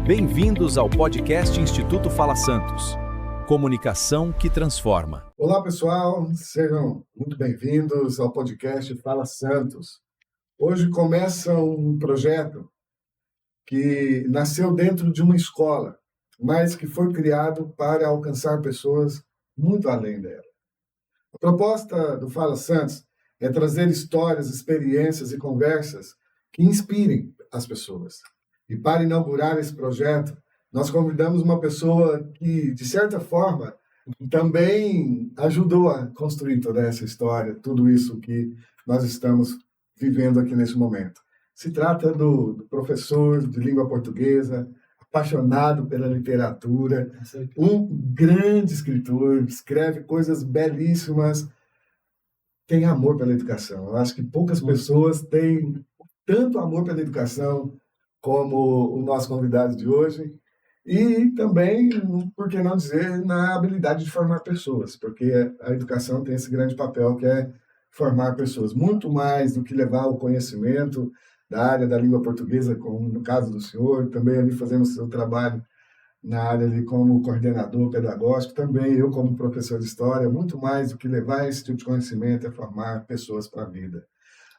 Bem-vindos ao podcast Instituto Fala Santos. Comunicação que transforma. Olá, pessoal. Sejam muito bem-vindos ao podcast Fala Santos. Hoje começa um projeto que nasceu dentro de uma escola, mas que foi criado para alcançar pessoas muito além dela. A proposta do Fala Santos é trazer histórias, experiências e conversas que inspirem as pessoas. E para inaugurar esse projeto, nós convidamos uma pessoa que, de certa forma, também ajudou a construir toda essa história, tudo isso que nós estamos vivendo aqui nesse momento. Se trata do professor de língua portuguesa, apaixonado pela literatura, um grande escritor, escreve coisas belíssimas, tem amor pela educação. Eu acho que poucas pessoas têm tanto amor pela educação como o nosso convidado de hoje, e também, por que não dizer, na habilidade de formar pessoas, porque a educação tem esse grande papel que é formar pessoas, muito mais do que levar o conhecimento da área da língua portuguesa, como no caso do senhor, também ali fazendo o seu trabalho na área ali como coordenador pedagógico, também eu como professor de história, muito mais do que levar esse tipo de conhecimento é formar pessoas para a vida.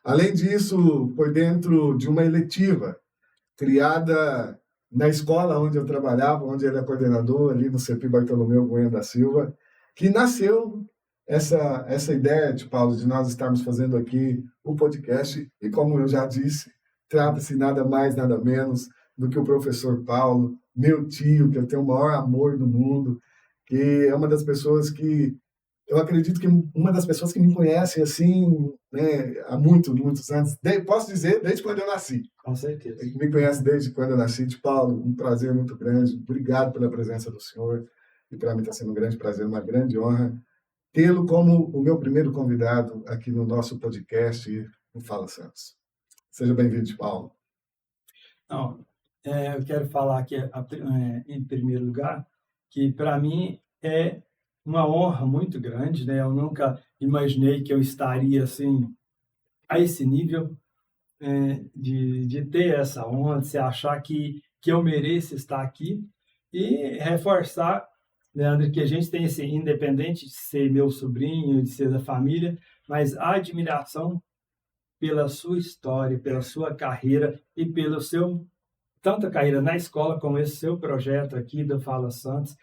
Além disso, foi dentro de uma eletiva criada na escola onde eu trabalhava, onde ele é coordenador, ali no CEPI Bartolomeu Goiânia da Silva, que nasceu essa ideia, de Paulo, de nós estarmos fazendo aqui o podcast, e como eu já disse, trata-se nada mais, nada menos do que o professor Paulo, meu tio, que eu tenho o maior amor do mundo, que é uma das pessoas que eu acredito que uma das pessoas que me conhecem assim, né, há muitos anos, posso dizer, desde quando eu nasci. Com certeza. Me conhece desde quando eu nasci. De Paulo, um prazer muito grande. Obrigado pela presença do senhor. E para mim está sendo um grande prazer, uma grande honra tê-lo como o meu primeiro convidado aqui no nosso podcast, no Fala Santos. Seja bem-vindo, de Paulo. Não, eu quero falar aqui, em primeiro lugar, que para mim é uma honra muito grande, né? Eu nunca imaginei que eu estaria assim a esse nível de ter essa honra, de se achar que eu mereço estar aqui e reforçar, Leandro, que a gente tem esse, independente de ser meu sobrinho, de ser da família, mas a admiração pela sua história, pela sua carreira e pelo seu, tanto a carreira na escola como esse seu projeto aqui do Fala Santos.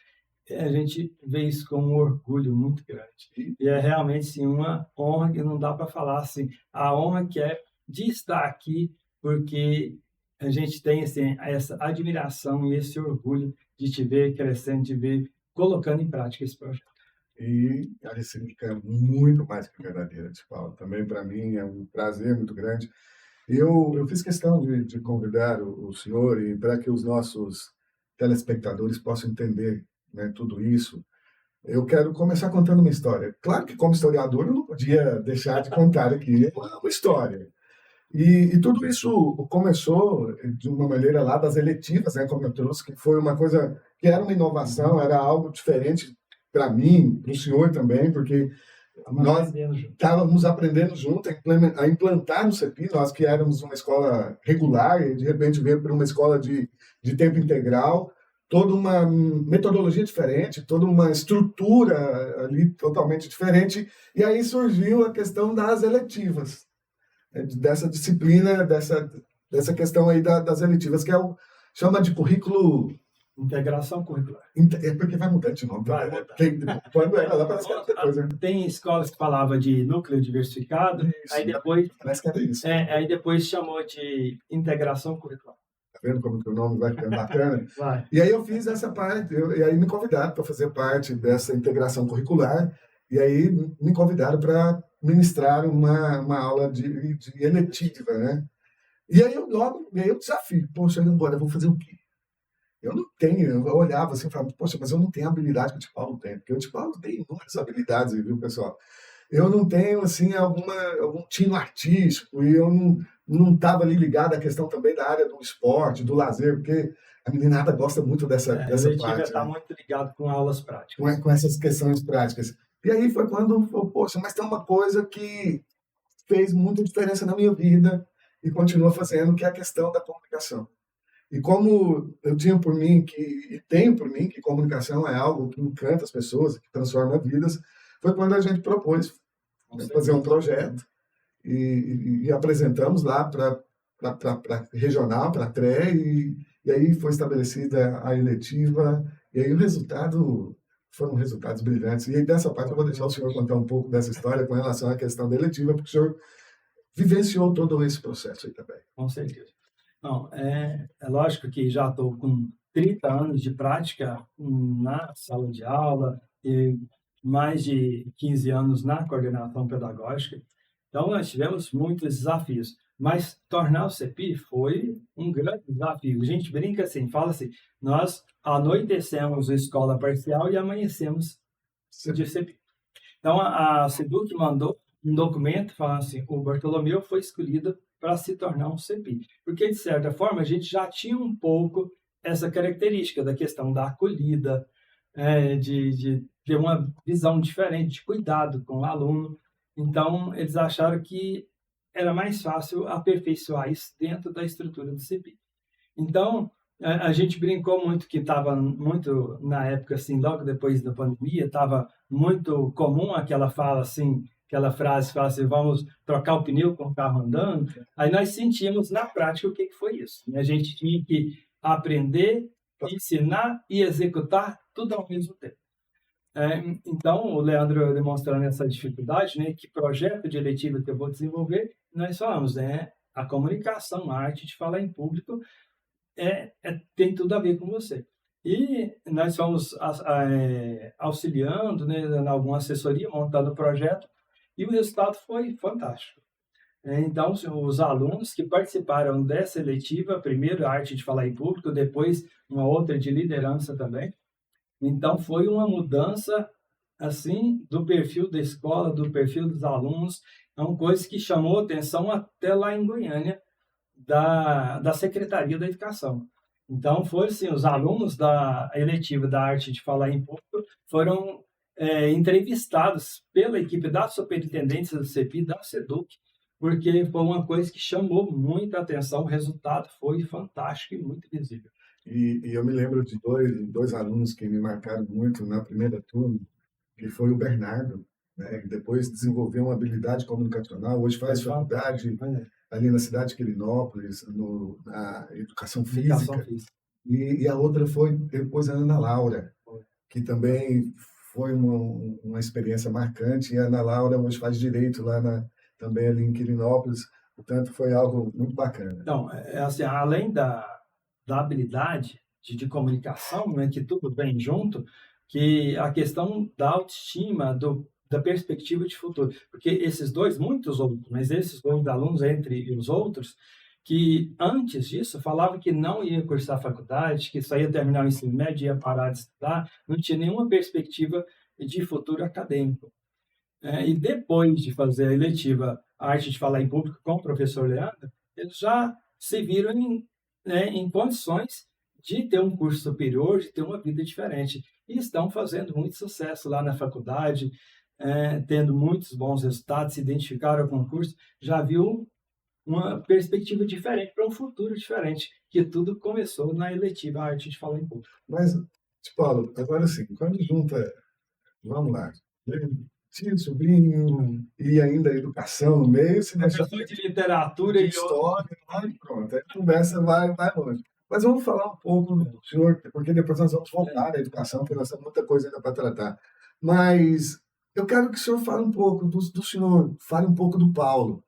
A gente vê isso com um orgulho muito grande. E é realmente sim, uma honra que não dá para falar assim, a honra que é de estar aqui, porque a gente tem assim, essa admiração e esse orgulho de te ver crescendo, de ver colocando em prática esse projeto. E a recíproca é muito mais que verdadeira, de Paulo. Também para mim é um prazer muito grande. Eu fiz questão de convidar o senhor e para que os nossos telespectadores possam entender, né, tudo isso. Eu quero começar contando uma história. Claro que, como historiador, eu não podia deixar de contar aqui uma história. E tudo isso começou de uma maneira lá das eletivas, né, como eu trouxe, que foi uma coisa que era uma inovação, era algo diferente para mim, para o senhor também, porque nós estávamos aprendendo junto a implantar no CEPI, nós que éramos uma escola regular e de repente veio para uma escola de tempo integral, toda uma metodologia diferente, toda uma estrutura ali totalmente diferente, e aí surgiu a questão das eletivas, dessa disciplina, dessa questão aí das eletivas, que chama de currículo... Integração curricular. É porque vai mudar de nome. Vai mudar. Quando ela parece que era outra coisa. Tem escolas que falavam de núcleo diversificado, Isso, aí depois... Parece que era isso. Aí depois chamou de integração curricular. Tá vendo como que o nome vai ficando bacana? Vai. E aí eu fiz essa parte, e aí me convidaram para fazer parte dessa integração curricular, e aí me convidaram para ministrar uma aula de eletiva, né? E aí eu logo ganhei o desafio. Poxa, agora eu vou fazer o quê? Eu não tenho, eu olhava assim e falava, poxa, mas eu não tenho a habilidade que o Paulo tem, porque o Paulo tem inúmeras habilidades, viu, pessoal? Eu não tenho, assim, algum tino artístico, e eu não estava ali ligado à questão também da área do esporte, do lazer, porque a meninada gosta muito dessa parte. Está muito ligado com aulas práticas. Com essas questões práticas. E aí foi quando, poxa, mas tem uma coisa que fez muita diferença na minha vida e continua fazendo, que é a questão da comunicação. E como eu tinha por mim e tenho por mim que comunicação é algo que encanta as pessoas, que transforma vidas, foi quando a gente propôs fazer um projeto e apresentamos lá para regional, para a TRE, e aí foi estabelecida a eletiva, e aí o resultado foram resultados brilhantes. E aí dessa parte eu vou deixar o senhor contar um pouco dessa história com relação à questão da eletiva, porque o senhor vivenciou todo esse processo aí também. Com certeza. Não, é lógico que já estou com 30 anos de prática na sala de aula e mais de 15 anos na coordenação pedagógica. Então, nós tivemos muitos desafios, mas tornar o CEPI foi um grande desafio. A gente brinca assim, fala assim, nós anoitecemos a escola parcial e amanhecemos de CEPI. Então, a SEDUC mandou um documento falando assim, o Bartolomeu foi escolhido para se tornar um CEPI. Porque, de certa forma, a gente já tinha um pouco essa característica da questão da acolhida, de ter uma visão diferente, de cuidado com o aluno. Então, eles acharam que era mais fácil aperfeiçoar isso dentro da estrutura do CEPI. Então, a gente brincou muito que estava muito, na época, assim, logo depois da pandemia, estava muito comum aquela fala assim, aquela frase, fala assim, vamos trocar o pneu com o carro andando. Aí nós sentimos na prática o que foi isso. A gente tinha que aprender, ensinar e executar tudo ao mesmo tempo. Então, o Leandro demonstrando essa dificuldade, né, que projeto de eletiva que eu vou desenvolver, nós falamos, a comunicação, a arte de falar em público, tem tudo a ver com você. E nós fomos auxiliando, né, em alguma assessoria, montando o projeto, e o resultado foi fantástico. Então, os alunos que participaram dessa eletiva, primeiro a arte de falar em público, depois uma outra de liderança também. Então, foi uma mudança, assim, do perfil da escola, do perfil dos alunos, é uma coisa que chamou atenção até lá em Goiânia, da Secretaria da Educação. Então, foi assim, os alunos da eletiva da arte de falar em público foram entrevistados pela equipe da superintendência do CEPI, da SEDUC, porque foi uma coisa que chamou muita atenção, o resultado foi fantástico e muito visível. E eu me lembro de dois alunos que me marcaram muito na primeira turma, que foi o Bernardo, né, que depois desenvolveu uma habilidade comunicacional, hoje faz faculdade ali na cidade de Quirinópolis, na educação física. E a outra foi depois a Ana Laura, que também foi uma experiência marcante, e a Ana Laura hoje faz direito lá também ali em Quirinópolis, portanto foi algo muito bacana. Então, assim, além da habilidade de comunicação, né, que tudo vem junto, que a questão da autoestima, da perspectiva de futuro. Porque esses dois, muitos outros, mas esses dois alunos, entre os outros, que antes disso falavam que não ia cursar faculdade, que só ia terminar o ensino médio, ia parar de estudar, não tinha nenhuma perspectiva de futuro acadêmico. E depois de fazer a eletiva a arte de falar em público com o professor Leandro, eles já se viram em condições de ter um curso superior, de ter uma vida diferente. E estão fazendo muito sucesso lá na faculdade, tendo muitos bons resultados, se identificaram com o curso, já viu uma perspectiva diferente para um futuro diferente, que tudo começou na eletiva a arte de falar em público. Mas, Paulo, agora sim, quando junta, vamos lá, tio, sobrinho, e ainda a educação no meio, se deixa de literatura de história, pronto, a conversa vai longe. Mas vamos falar um pouco do senhor, porque depois nós vamos voltar à educação, porque nós temos muita coisa ainda para tratar. Mas eu quero que o senhor fale um pouco do senhor, fale um pouco do Paulo.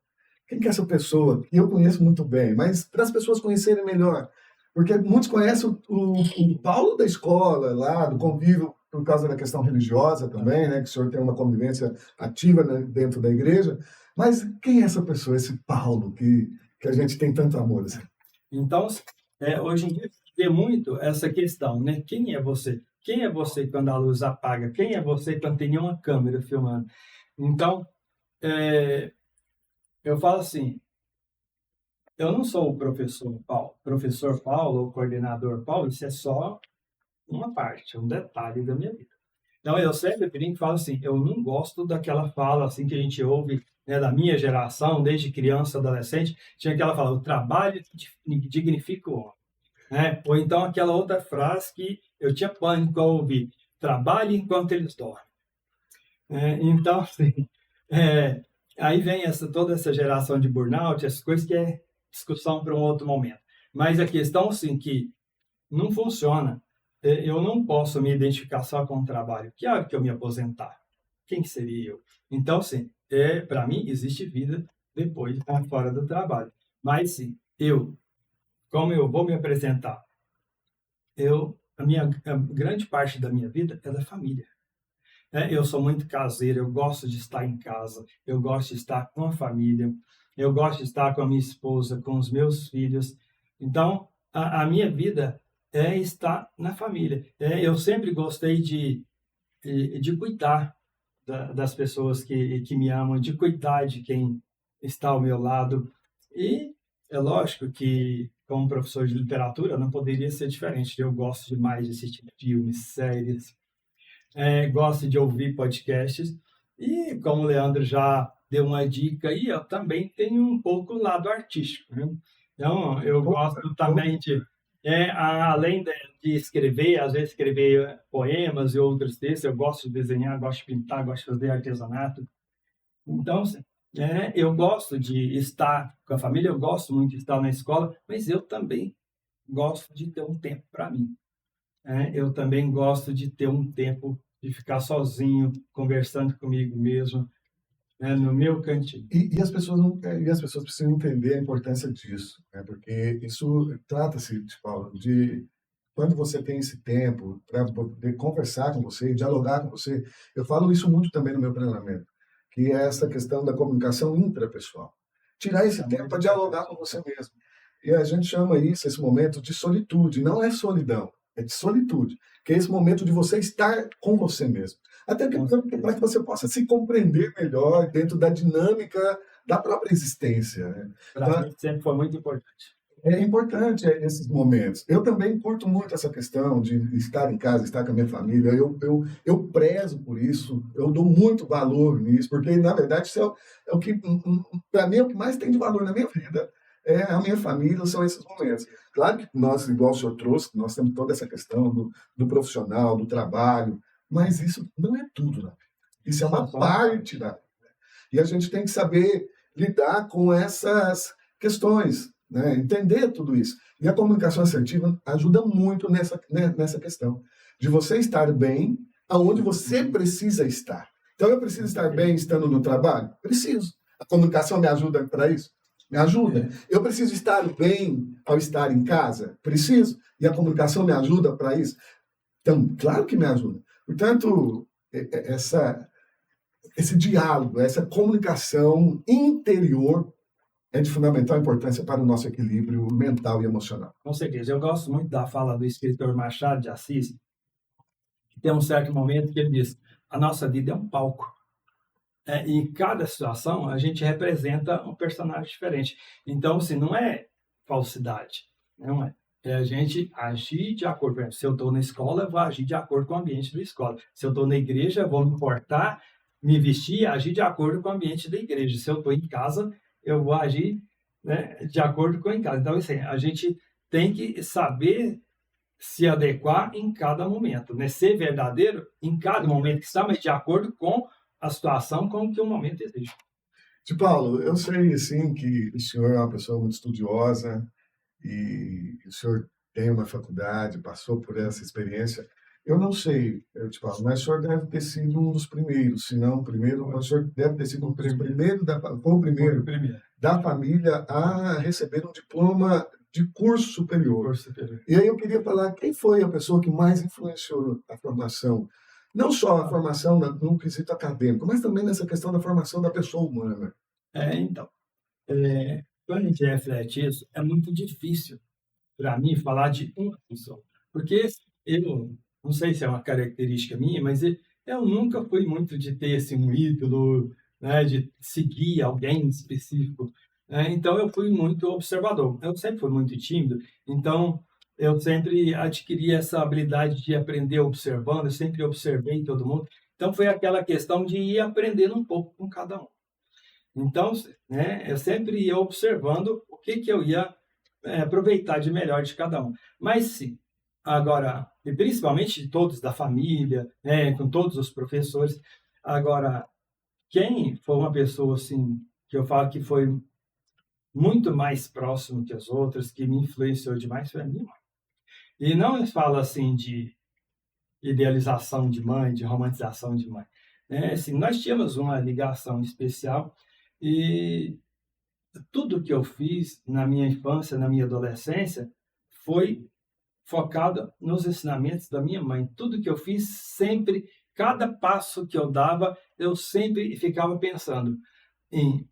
Quem que é essa pessoa? Que eu conheço muito bem, mas para as pessoas conhecerem melhor. Porque muitos conhecem o Paulo da escola, lá, do convívio, por causa da questão religiosa também, né? Que o senhor tem uma convivência ativa, né, dentro da igreja. Mas quem é essa pessoa, esse Paulo, que a gente tem tanto amor? Assim? Então, hoje em dia, tem muito essa questão, né? Quem é você? Quem é você quando a luz apaga? Quem é você quando tem nenhuma câmera filmando? Então, eu falo assim, eu não sou o professor Paulo ou coordenador Paulo, isso é só uma parte, um detalhe da minha vida. Então, eu sempre falo assim, eu não gosto daquela fala assim que a gente ouve, né, da minha geração, desde criança, adolescente, tinha aquela fala, o trabalho dignifica o homem. né? Ou então aquela outra frase que eu tinha pânico ao ouvir: trabalhe enquanto eles dormem. Então, assim, é, aí vem toda essa geração de burnout, essas coisas que é discussão para um outro momento. Mas a questão, assim, que não funciona. Eu não posso me identificar só com o trabalho. Que hora que eu me aposentar? Quem que seria eu? Então, sim, para mim, existe vida depois, fora do trabalho. Mas, sim, como eu vou me apresentar? A grande parte da minha vida é da família. Eu sou muito caseiro, eu gosto de estar em casa, eu gosto de estar com a família, eu gosto de estar com a minha esposa, com os meus filhos. Então, a minha vida é estar na família. Eu sempre gostei de cuidar das pessoas que me amam, de cuidar de quem está ao meu lado. E é lógico que, como professor de literatura, não poderia ser diferente. Eu gosto demais de assistir filmes, séries, gosto de ouvir podcasts. E, como o Leandro já deu uma dica aí, eu também tenho um pouco o lado artístico, né? Então, eu gosto também além de escrever, às vezes escrever poemas e outros textos, eu gosto de desenhar, gosto de pintar, gosto de fazer artesanato. Então, eu gosto de estar com a família, eu gosto muito de estar na escola, mas eu também gosto de ter um tempo para mim. Eu também gosto de ter um tempo de ficar sozinho, conversando comigo mesmo, no meu cantinho. E as pessoas não, e as pessoas precisam entender a importância disso, né? Porque isso trata-se, Paulo, de quando você tem esse tempo para poder conversar com você, dialogar com você. Eu falo isso muito também no meu treinamento, que é essa questão da comunicação intrapessoal. Tirar esse tempo para dialogar com você mesmo. E a gente chama isso, esse momento, de solitude. Não é solidão, é de solitude, que é esse momento de você estar com você mesmo. Até para que você possa se compreender melhor dentro da dinâmica da própria existência, né? Para mim sempre foi muito importante. É importante esses momentos. Eu também curto muito essa questão de estar em casa, estar com a minha família. Eu prezo por isso, eu dou muito valor nisso, porque, na verdade, isso é o que, para mim, é o que mais tem de valor na minha vida. É a minha família, são esses momentos. Claro que nós, igual o senhor trouxe, nós temos toda essa questão do profissional, do trabalho, mas isso não é tudo, né? Isso é uma parte da vida. E a gente tem que saber lidar com essas questões, né? Entender tudo isso. E a comunicação assertiva ajuda muito nessa questão de você estar bem aonde você precisa estar. Então, eu preciso estar bem estando no trabalho? Preciso. A comunicação me ajuda para isso? Me ajuda. Eu preciso estar bem ao estar em casa? Preciso. E a comunicação me ajuda para isso? Então, claro que me ajuda. Portanto, esse diálogo, essa comunicação interior é de fundamental importância para o nosso equilíbrio mental e emocional. Com certeza. Eu gosto muito da fala do escritor Machado de Assis, que tem um certo momento que ele diz: a nossa vida é um palco. E em cada situação, a gente representa um personagem diferente. Então, assim, não é falsidade, não é. É a gente agir de acordo. Por exemplo, se eu estou na escola, eu vou agir de acordo com o ambiente da escola. Se eu estou na igreja, eu vou me portar, me vestir e agir de acordo com o ambiente da igreja. Se eu estou em casa, eu vou agir, né, de acordo com em casa. Então, assim, a gente tem que saber se adequar em cada momento, né? Ser verdadeiro em cada momento que está, mas de acordo com a situação, com o que o momento exige. Paulo, eu sei, assim, que o senhor é uma pessoa muito estudiosa e o senhor tem uma faculdade, passou por essa experiência. Eu não sei, Paulo, mas o senhor deve ter sido um dos primeiros, se não o primeiro, o senhor deve ter sido um dos primeiros, foi o primeiro da família a receber um diploma de curso superior. E aí eu queria falar, quem foi a pessoa que mais influenciou a formação? Não só a formação no quesito acadêmico, mas também nessa questão da formação da pessoa humana. Então, quando a gente reflete isso, é muito difícil para mim falar de uma pessoa, porque eu não sei se é uma característica minha, mas eu nunca fui muito de ter assim, um ídolo, né, de seguir alguém específico. Então, eu fui muito observador. Eu sempre fui muito tímido, então eu sempre adquiri essa habilidade de aprender observando, eu sempre observei todo mundo. Então, foi aquela questão de ir aprendendo um pouco com cada um. Então, né, eu sempre ia observando o que eu ia aproveitar de melhor de cada um. Mas sim, agora, e principalmente de todos da família, né, com todos os professores. Agora, quem foi uma pessoa assim, que eu falo que foi muito mais próximo que as outras, que me influenciou demais, foi a minha mãe. E não falo assim de idealização de mãe, de romantização de mãe. Assim, nós tínhamos uma ligação especial e tudo que eu fiz na minha infância, na minha adolescência, foi focado nos ensinamentos da minha mãe. Tudo que eu fiz, sempre, cada passo que eu dava, eu sempre ficava pensando em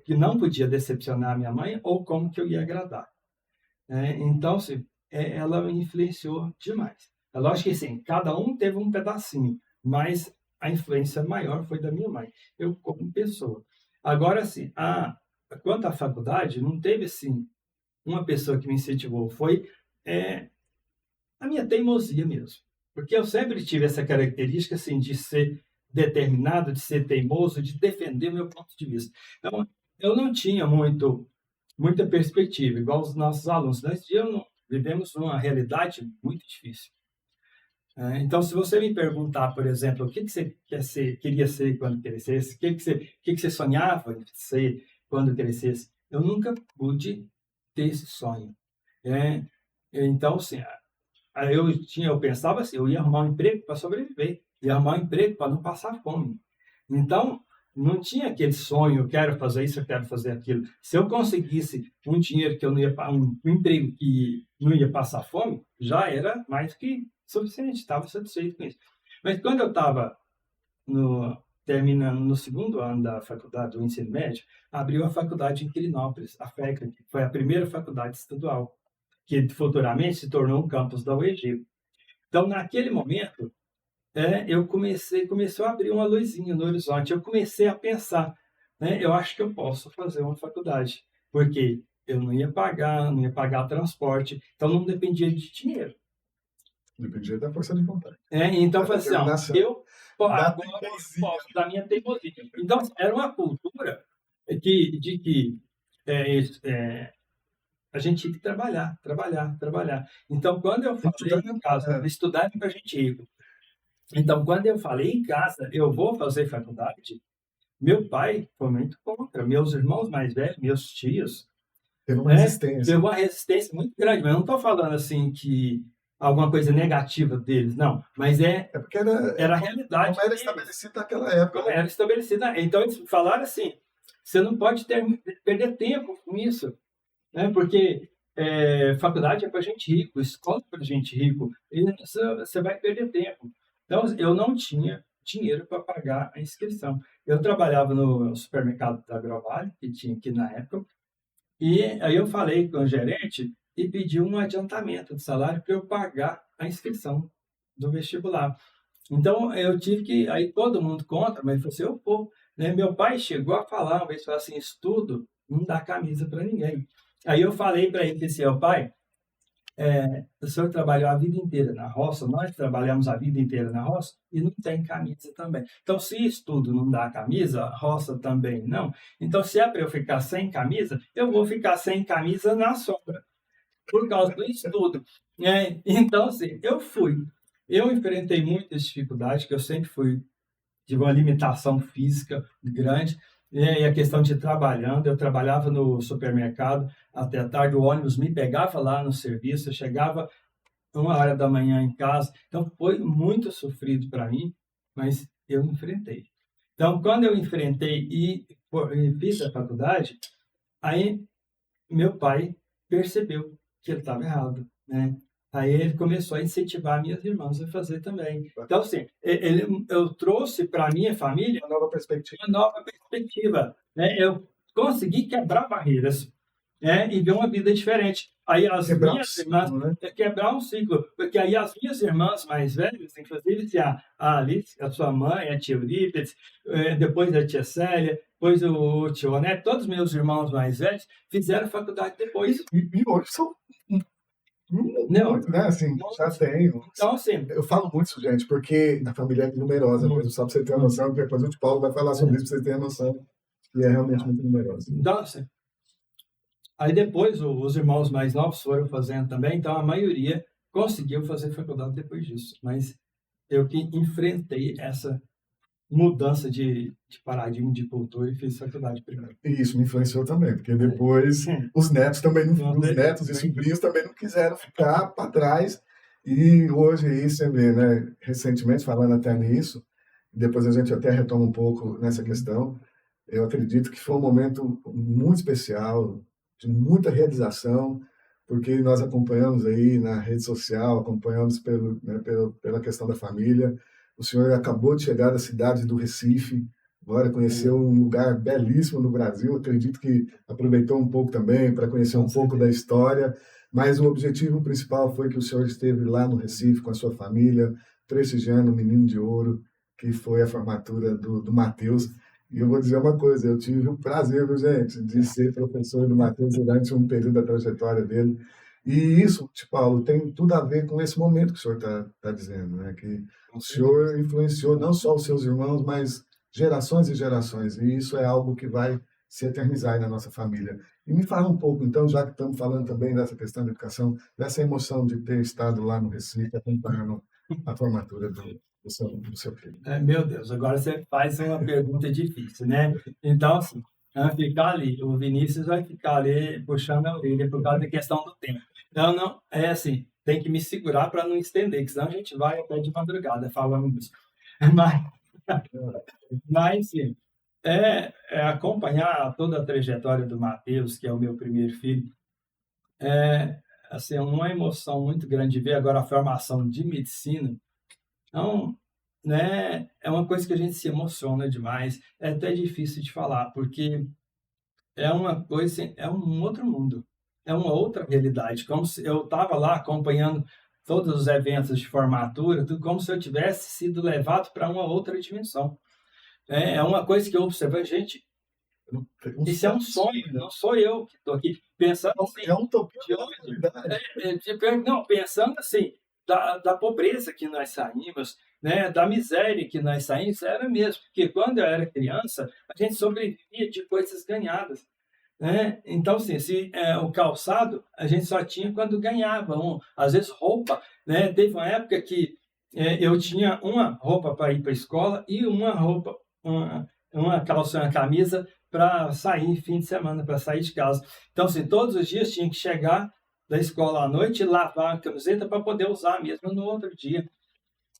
que não podia decepcionar a minha mãe ou como que eu ia agradar. Então, assim, ela me influenciou demais. É lógico que, sim, cada um teve um pedacinho, mas a influência maior foi da minha mãe, eu como pessoa. Agora, assim, quanto à faculdade, não teve, assim, uma pessoa que me incentivou, foi a minha teimosia mesmo. Porque eu sempre tive essa característica, assim, de ser determinado, de ser teimoso, de defender meu ponto de vista. Então, eu não tinha muita perspectiva, igual os nossos alunos. Nós vivemos uma realidade muito difícil. Então, se você me perguntar, por exemplo, o que você queria ser quando crescesse, o que você sonhava em ser quando crescesse, eu nunca pude ter esse sonho. Então, assim, eu pensava assim, eu ia arrumar um emprego para sobreviver, ia arrumar um emprego para não passar fome. Então, não tinha aquele sonho, eu quero fazer isso, eu quero fazer aquilo. Se eu conseguisse um dinheiro que eu não ia, um emprego que não ia passar fome, já era mais que suficiente, estava satisfeito com isso. Mas quando eu estava terminando no segundo ano da faculdade, do ensino médio, abriu a faculdade em Quirinópolis, a FECA, que foi a primeira faculdade estadual, que futuramente se tornou um campus da UEG. Então, naquele momento, começou a abrir uma luzinha no horizonte. Eu comecei a pensar, eu acho que eu posso fazer uma faculdade, porque eu não ia pagar transporte, então não dependia de dinheiro. Dependia da força de vontade. Então, foi assim, agora eu posso, da minha teimosia. Então, era uma cultura de que a gente tinha que trabalhar. Então, quando eu falei em casa, estudar para a gente rico. Então, quando eu falei em casa, eu vou fazer faculdade, meu pai foi muito contra, meus irmãos mais velhos, meus tios, teve uma resistência muito grande, mas eu não estou falando assim que alguma coisa negativa deles, não, mas porque era a realidade. Como era estabelecido naquela época. Como era estabelecida. Então, eles falaram assim, você não pode perder tempo com isso, porque faculdade é para gente rico, escola é para gente rico, e você vai perder tempo. Então, eu não tinha dinheiro para pagar a inscrição. Eu trabalhava no supermercado da Agrovale, que tinha aqui na época, e aí eu falei com o gerente e pedi um adiantamento de salário para eu pagar a inscrição do vestibular. Então, eu tive que... Aí todo mundo contra, mas ele falou assim, meu pai chegou a falar, uma vez falou assim, estudo não dá camisa para ninguém. Aí eu falei para ele assim, pai, o senhor trabalhou a vida inteira na roça, nós trabalhamos a vida inteira na roça e não tem camisa também. Então, se estudo não dá camisa, roça também não. Então, se é para eu ficar sem camisa, eu vou ficar sem camisa na sombra, por causa do estudo. Então, assim, eu enfrentei muitas dificuldades, que eu sempre tive uma limitação física grande, e a questão de trabalhando, eu trabalhava no supermercado até a tarde, o ônibus me pegava lá no serviço, eu chegava 1h da manhã em casa, então foi muito sofrido para mim, mas eu enfrentei. Então, quando eu enfrentei e fiz a faculdade, aí meu pai percebeu que ele estava errado, Aí ele começou a incentivar minhas irmãs a fazer também. Então, assim, eu trouxe para a minha família uma nova perspectiva. Eu consegui quebrar barreiras, e ver uma vida diferente. Aí as minhas irmãs... Quebrar um ciclo. Porque aí as minhas irmãs mais velhas, inclusive a Alice, a sua mãe, a tia Eurípides, depois a tia Célia, depois o tio Neto, todos os meus irmãos mais velhos fizeram faculdade depois. E hoje são... Muito, assim, já tenho. Então, assim, eu falo muito isso, gente, porque a família é numerosa, mesmo, só para você ter uma noção, depois o Paulo vai falar sobre isso para você ter a noção, e é realmente muito numerosa. Então, assim, Aí depois os irmãos mais novos foram fazendo também, então a maioria conseguiu fazer faculdade depois disso. Mas eu que enfrentei essa mudança de paradigma de cultura e fiz faculdade primeiro. E isso me influenciou também, porque depois os netos também não, os netos e sobrinhos também não quiseram ficar para trás. E hoje aí você vê, né, recentemente falando até nisso, depois a gente até retoma um pouco nessa questão. Eu acredito que foi um momento muito especial, de muita realização, porque nós acompanhamos aí na rede social, acompanhamos pela questão da família. O senhor acabou de chegar da cidade do Recife, agora conheceu um lugar belíssimo no Brasil. Acredito que aproveitou um pouco também para conhecer um pouco da história, mas o objetivo principal foi que o senhor esteve lá no Recife com a sua família, prestigiando o Menino de Ouro, que foi a formatura do Matheus. E eu vou dizer uma coisa, eu tive o prazer, viu, gente, de ser professor do Matheus durante um período da trajetória dele. E isso, Paulo, tem tudo a ver com esse momento que o senhor está dizendo, né? Que o senhor influenciou não só os seus irmãos, mas gerações e gerações. E isso é algo que vai se eternizar aí na nossa família. E me fala um pouco, então, já que estamos falando também dessa questão da educação, dessa emoção de ter estado lá no Recife, acompanhando a formatura do seu filho. Meu Deus, agora você faz uma pergunta difícil, né? Então, assim, ficar ali, o Vinícius vai ficar ali puxando a orelha por causa da questão do tempo. Então, não, é assim, tem que me segurar para não estender, que senão a gente vai até de madrugada falando isso. Mas sim, acompanhar toda a trajetória do Matheus, que é o meu primeiro filho, assim, uma emoção muito grande de ver agora a formação de medicina. Então, né, é uma coisa que a gente se emociona demais, é até difícil de falar, porque é uma coisa, é um outro mundo, é uma outra realidade, como se eu estava lá acompanhando todos os eventos de formatura, tudo como se eu tivesse sido levado para uma outra dimensão. É uma coisa que eu observo, gente, isso é um sonho, não sou eu que estou aqui pensando assim, É um utopia, não, pensando assim, da pobreza que nós saímos, né, da miséria que nós saímos, era mesmo, porque quando eu era criança, a gente sobrevivia de coisas ganhadas, né? Então, assim, o calçado a gente só tinha quando ganhava, às vezes roupa, né? Teve uma época que eu tinha uma roupa para ir para a escola e uma roupa, uma calça, uma camisa para sair fim de semana, para sair de casa. Então, assim, todos os dias tinha que chegar da escola à noite e lavar a camiseta para poder usar mesmo no outro dia.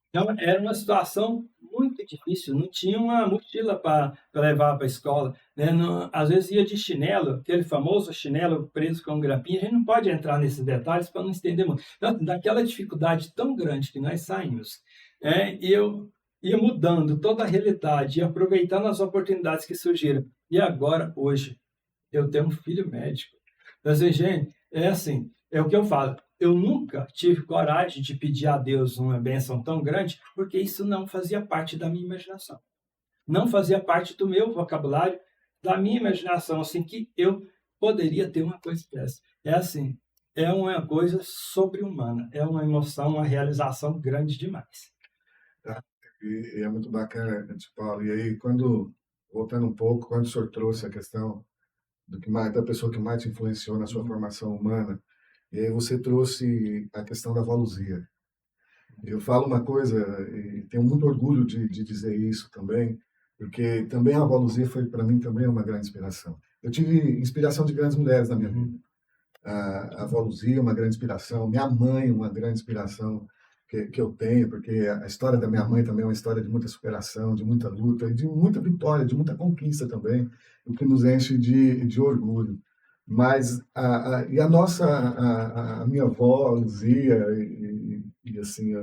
Então, era uma situação muito difícil, não tinha uma mochila para levar para a escola, né? Não, às vezes ia de chinelo, aquele famoso chinelo preso com um grampinho, a gente não pode entrar nesses detalhes para não estender muito. Então, daquela dificuldade tão grande que nós saímos, e eu ia mudando toda a realidade e aproveitando as oportunidades que surgiram. E agora, hoje, eu tenho um filho médico. Então, assim, gente, assim, é o que eu falo. Eu nunca tive coragem de pedir a Deus uma bênção tão grande, porque isso não fazia parte da minha imaginação. Não fazia parte do meu vocabulário, da minha imaginação, assim, que eu poderia ter uma coisa dessa. É assim, é uma coisa sobre-humana, é uma emoção, uma realização grande demais. E é muito bacana, Paulo. E aí, voltando um pouco, quando o senhor trouxe a questão da pessoa que mais te influenciou na sua formação humana, e aí você trouxe a questão da avó Luzia. Eu falo uma coisa, e tenho muito orgulho de dizer isso também, porque também a avó Luzia foi, para mim, também uma grande inspiração. Eu tive inspiração de grandes mulheres na minha vida. A avó Luzia, uma grande inspiração. Minha mãe, uma grande inspiração que eu tenho, porque a história da minha mãe também é uma história de muita superação, de muita luta, e de muita vitória, de muita conquista também, o que nos enche de orgulho. Mas a minha avó, Luzia, e assim,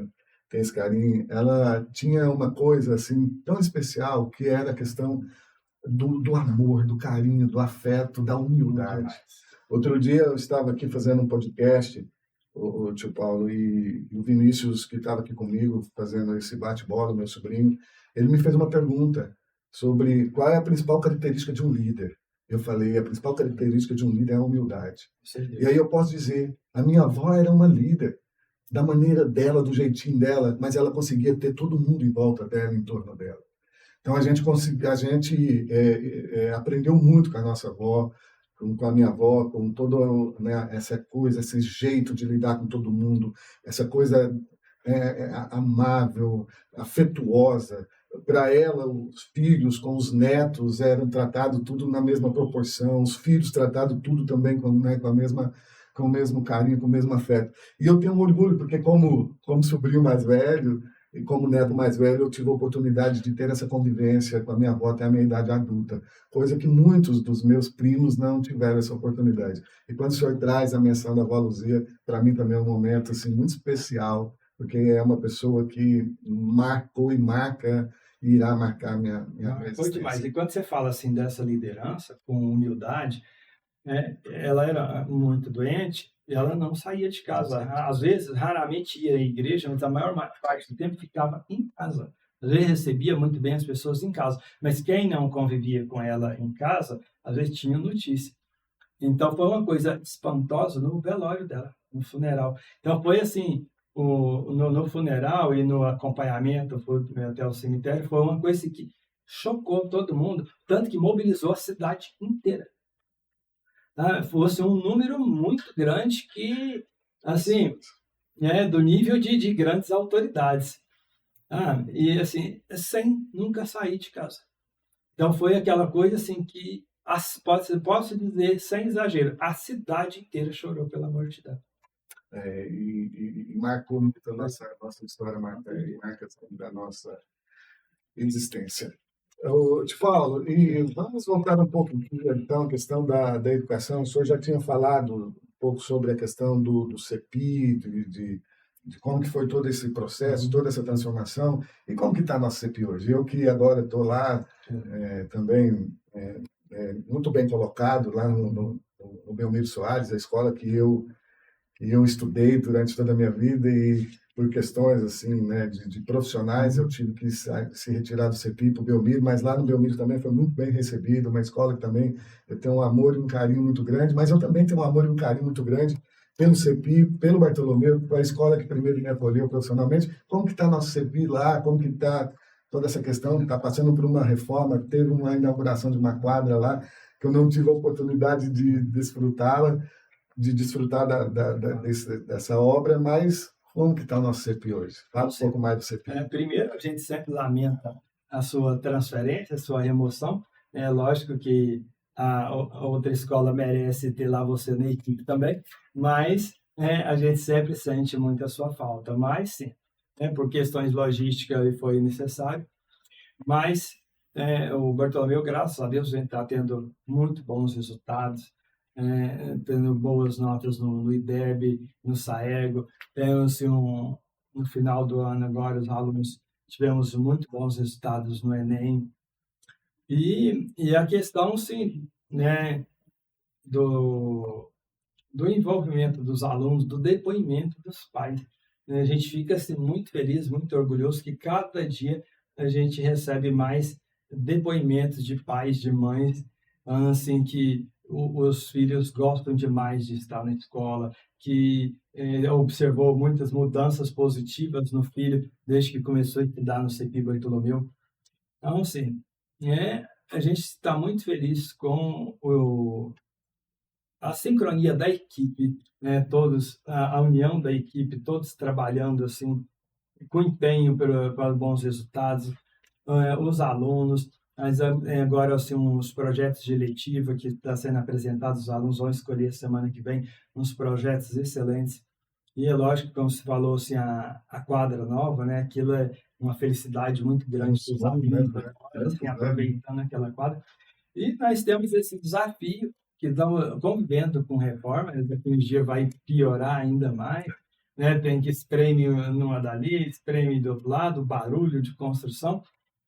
tem esse carinho, ela tinha uma coisa assim tão especial, que era a questão do amor, do carinho, do afeto, da humildade. Outro dia eu estava aqui fazendo um podcast, o tio Paulo, e o Vinícius, que estava aqui comigo, fazendo esse bate-bola, meu sobrinho, ele me fez uma pergunta sobre qual é a principal característica de um líder. Eu falei, a principal característica de um líder é a humildade. E aí eu posso dizer, a minha avó era uma líder, da maneira dela, do jeitinho dela, mas ela conseguia ter todo mundo em volta dela, em torno dela. Então a gente aprendeu muito com a nossa avó, com a minha avó, com todo, né, essa coisa, esse jeito de lidar com todo mundo, essa coisa amável, afetuosa. Para ela, os filhos com os netos eram tratados tudo na mesma proporção, os filhos tratados tudo também com, né, com o mesmo carinho, com o mesmo afeto. E eu tenho um orgulho, porque como sobrinho mais velho e como neto mais velho, eu tive a oportunidade de ter essa convivência com a minha avó até a minha idade adulta, coisa que muitos dos meus primos não tiveram essa oportunidade. E quando o senhor traz a menção da avó Luzia, para mim também é um momento assim, muito especial, porque é uma pessoa que marcou e marca e irá marcar minha Foi demais. existência. E quando você fala assim dessa liderança, com humildade, ela era muito doente e ela não saía de casa. Às vezes, raramente ia à igreja, mas a maior parte do tempo ficava em casa. Às vezes recebia muito bem as pessoas em casa, mas quem não convivia com ela em casa, às vezes tinha notícia. Então foi uma coisa espantosa no velório dela, no funeral. Então foi assim, no funeral e no acompanhamento até o cemitério, foi uma coisa assim, que chocou todo mundo, tanto que mobilizou a cidade inteira. Tá? Fosse um número muito grande que, assim, do nível de grandes autoridades. E assim, sem nunca sair de casa. Então foi aquela coisa assim que, posso dizer, sem exagero, a cidade inteira chorou pela morte dela. E marcou muito a nossa história, marca da nossa existência. Eu te falo, e vamos voltar um pouco então à questão da educação. O senhor já tinha falado um pouco sobre a questão do CEPI, de como que foi todo esse processo, toda essa transformação, e como que está a nossa CEPI hoje. Eu que agora estou lá também muito bem colocado lá no Belmiro Soares, a escola que eu estudei durante toda a minha vida, e por questões assim, né, de profissionais, eu tive que se retirar do CEPI para o Belmiro, mas lá no Belmiro também foi muito bem recebido, uma escola que também eu tenho um amor e um carinho muito grande, mas eu também tenho um amor e um carinho muito grande pelo CEPI, pelo Bartolomeu, pela escola que primeiro me acolheu profissionalmente. Como que está nosso CEPI lá? Como que está toda essa questão? Está passando por uma reforma, teve uma inauguração de uma quadra lá, que eu não tive a oportunidade de desfrutá-la, de desfrutar dessa obra, mas como que está o nosso CEPI hoje? Fala um pouco mais do CEPI. Primeiro, a gente sempre lamenta a sua transferência, a sua remoção. É lógico que a outra escola merece ter lá você na equipe também, mas a gente sempre sente muito a sua falta. Mas, sim, por questões logísticas foi necessário, mas o Bartolomeu, graças a Deus, a gente está tendo muito bons resultados, tendo boas notas no IDEB, no SAEGO. Temos assim, no final do ano agora, os alunos tivemos muito bons resultados no Enem. E a questão, sim, né, do envolvimento dos alunos, do depoimento dos pais. A gente fica assim, muito feliz, muito orgulhoso que cada dia a gente recebe mais depoimentos de pais, de mães, assim, que os filhos gostam demais de estar na escola, que observou muitas mudanças positivas no filho desde que começou a estudar no CEPI Bartolomeu. Então, assim, a gente está muito feliz com a sincronia da equipe, né? Todos, a união da equipe, todos trabalhando assim com empenho para bons resultados, os alunos. Mas agora, assim, uns projetos de letiva que estão sendo apresentados, os alunos vão escolher semana que vem uns projetos excelentes. E é lógico, como você falou, assim, a quadra nova, né? Aquilo é uma felicidade muito grande para os alunos, assim, aproveitando aquela quadra. E nós temos esse desafio que estamos convivendo com reforma, a tecnologia vai piorar ainda mais, né? Tem que espreme numa dali, espreme do outro lado, barulho de construção.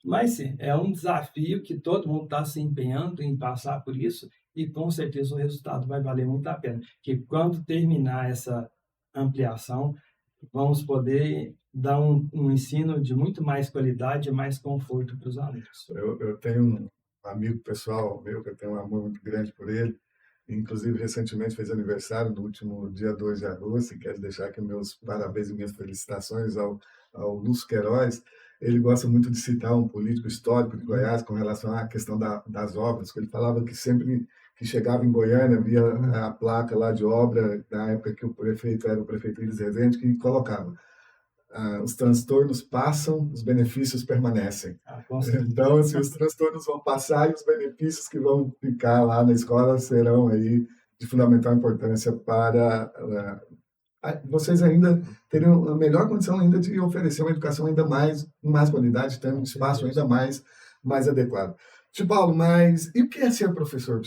Mas sim, é um desafio que todo mundo está se empenhando em passar por isso, e com certeza o resultado vai valer muito a pena. Que quando terminar essa ampliação, vamos poder dar um ensino de muito mais qualidade e mais conforto para os alunos. Eu tenho um amigo pessoal meu, que eu tenho um amor muito grande por ele, inclusive recentemente fez aniversário, no último dia 2 de agosto, e quero deixar aqui meus parabéns e minhas felicitações ao Lúcio Queiroz. Ele gosta muito de citar um político histórico de Goiás com relação à questão das obras, que ele falava que sempre que chegava em Goiânia, via a placa lá de obra, na época que o prefeito era o prefeito Iris Rezende, que colocava: os transtornos passam, os benefícios permanecem. Então, assim, os transtornos vão passar e os benefícios que vão ficar lá na escola serão aí de fundamental importância para vocês ainda teriam a melhor condição ainda de oferecer uma educação ainda mais qualidade, tendo um espaço ainda mais adequado. Tio Paulo, mas e o que é ser professor?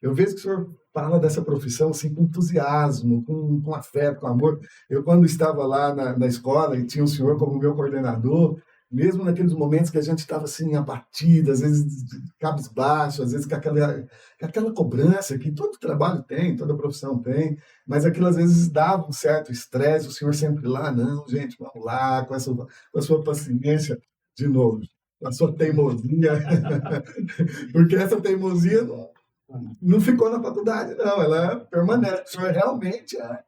Eu vejo que o senhor fala dessa profissão assim, com entusiasmo, com afeto, com amor. Eu, quando estava lá na escola e tinha o senhor como meu coordenador, mesmo naqueles momentos que a gente estava assim, abatido, às vezes cabisbaixo, às vezes com aquela cobrança que todo trabalho tem, toda profissão tem, mas aquilo às vezes dava um certo estresse, o senhor sempre lá: não, gente, vamos lá, com a sua paciência, de novo, com a sua teimosia, porque essa teimosia não ficou na faculdade, não, ela permanece. O senhor realmente é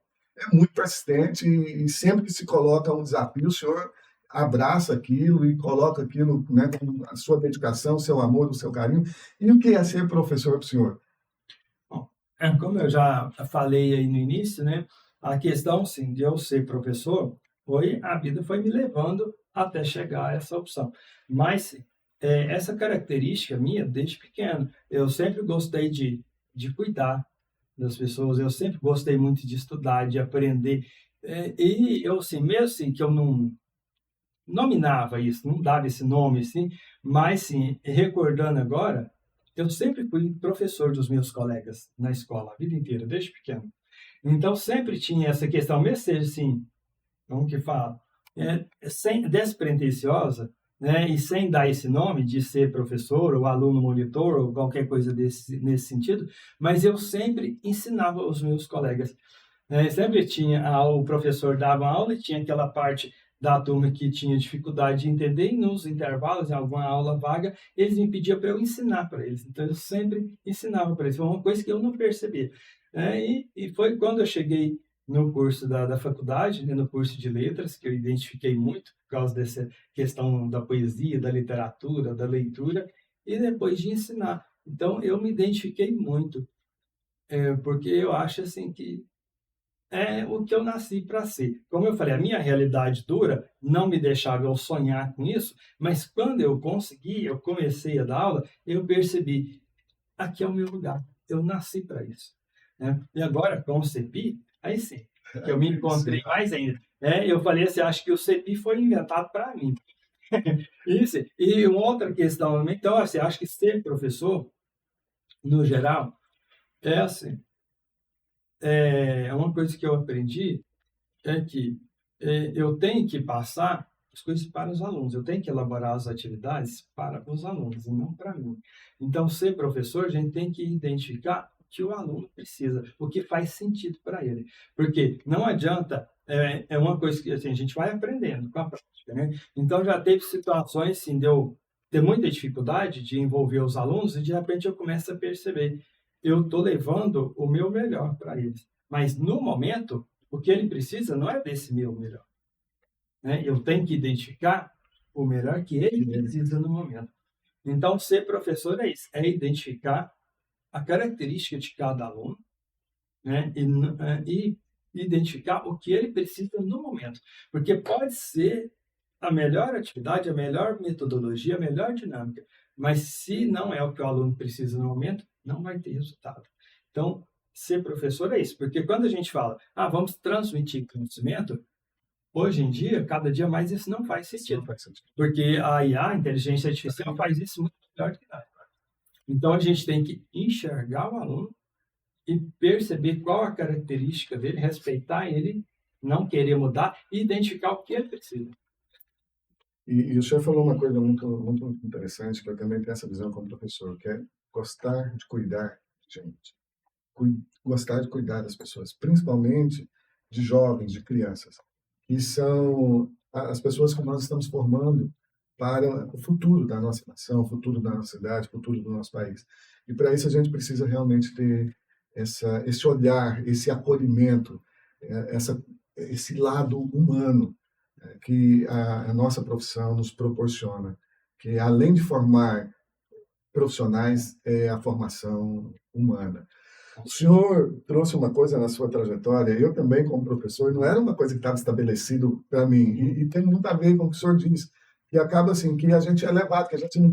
muito persistente e sempre que se coloca um desafio, o senhor abraça aquilo e coloca aquilo, né, com a sua dedicação, o seu amor, o seu carinho. E o que é ser professor para o senhor? Bom, como eu já falei aí no início, né, a questão, sim, de eu ser professor, a vida foi me levando até chegar a essa opção. Mas essa característica minha, desde pequeno, eu sempre gostei de cuidar das pessoas, eu sempre gostei muito de estudar, de aprender. E eu, assim, mesmo assim, que eu não nominava isso, não dava esse nome, assim, mas, sim, recordando agora, eu sempre fui professor dos meus colegas na escola, a vida inteira, desde pequeno. Então, sempre tinha essa questão, mesmo seja assim, como que fala, sem despretensiosa, né, e sem dar esse nome de ser professor ou aluno monitor ou qualquer coisa nesse sentido, mas eu sempre ensinava os meus colegas. Sempre tinha, o professor dava aula e tinha aquela parte da turma que tinha dificuldade de entender, e nos intervalos, em alguma aula vaga, eles me pediam para eu ensinar para eles. Então, eu sempre ensinava para eles. Foi uma coisa que eu não percebia. E foi quando eu cheguei no curso da faculdade, né, no curso de letras, que eu identifiquei muito por causa dessa questão da poesia, da literatura, da leitura, e depois de ensinar. Então, eu me identifiquei muito, porque eu acho assim que é o que eu nasci para ser. Como eu falei, a minha realidade dura não me deixava eu sonhar com isso, mas quando eu consegui, eu comecei a dar aula, eu percebi: aqui é o meu lugar, eu nasci para isso. Né? E agora, com o CEPI, aí sim, que eu me encontrei mais ainda. Eu falei assim, acho que o CEPI foi inventado para mim. Isso. E uma outra questão, então, assim, acho que ser professor, no geral, é assim, uma coisa que eu aprendi é que eu tenho que passar as coisas para os alunos, eu tenho que elaborar as atividades para os alunos, e não para mim. Então, ser professor, a gente tem que identificar o que o aluno precisa, o que faz sentido para ele. Porque não adianta, é uma coisa que assim, a gente vai aprendendo com a prática, né? Então, já teve situações assim, de eu ter muita dificuldade de envolver os alunos e, de repente, eu começo a perceber, eu estou levando o meu melhor para eles. Mas, no momento, o que ele precisa não é desse meu melhor. Né? Eu tenho que identificar o melhor que ele precisa no momento. Então, ser professor é isso, é identificar a característica de cada aluno, né? E identificar o que ele precisa no momento. Porque pode ser a melhor atividade, a melhor metodologia, a melhor dinâmica, mas se não é o que o aluno precisa no momento, não vai ter resultado. Então, ser professor é isso, porque quando a gente fala, vamos transmitir conhecimento, hoje em dia, cada dia mais, isso não faz sentido. Porque a IA, a inteligência artificial, faz isso muito melhor do que nós. Então, a gente tem que enxergar o aluno e perceber qual a característica dele, respeitar ele, não querer mudar e identificar o que ele precisa. E o senhor falou uma coisa muito, muito interessante, que eu também tenho essa visão como professor, que é gostar de cuidar de gente. Gostar de cuidar das pessoas, principalmente de jovens, de crianças, que são as pessoas que nós estamos formando para o futuro da nossa nação, o futuro da nossa cidade, o futuro do nosso país. E para isso a gente precisa realmente ter esse olhar, esse acolhimento, esse lado humano que a nossa profissão nos proporciona, que além de formar profissionais é a formação humana. O senhor trouxe uma coisa na sua trajetória, eu também, como professor, não era uma coisa que estava estabelecido para mim, e tem muito a ver com o que o senhor diz, que acaba assim, que a gente é levado, que a gente não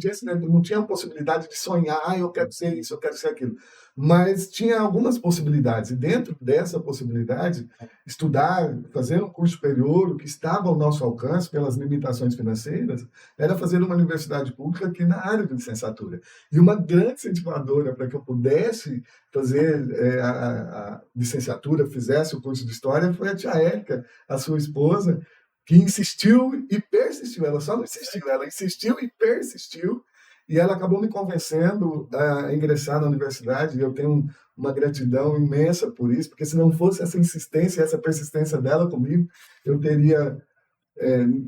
tinha a possibilidade de sonhar, eu quero ser isso, eu quero ser aquilo, mas tinha algumas possibilidades, e dentro dessa possibilidade, estudar, fazer um curso superior, o que estava ao nosso alcance pelas limitações financeiras, era fazer uma universidade pública aqui na área de licenciatura. E uma grande incentivadora para que eu pudesse fazer a licenciatura, fizesse o curso de História, foi a tia Érica, a sua esposa, que insistiu e persistiu. Ela só não insistiu, ela insistiu e persistiu, e ela acabou me convencendo a ingressar na universidade, e eu tenho uma gratidão imensa por isso, porque se não fosse essa insistência, essa persistência dela comigo, eu teria,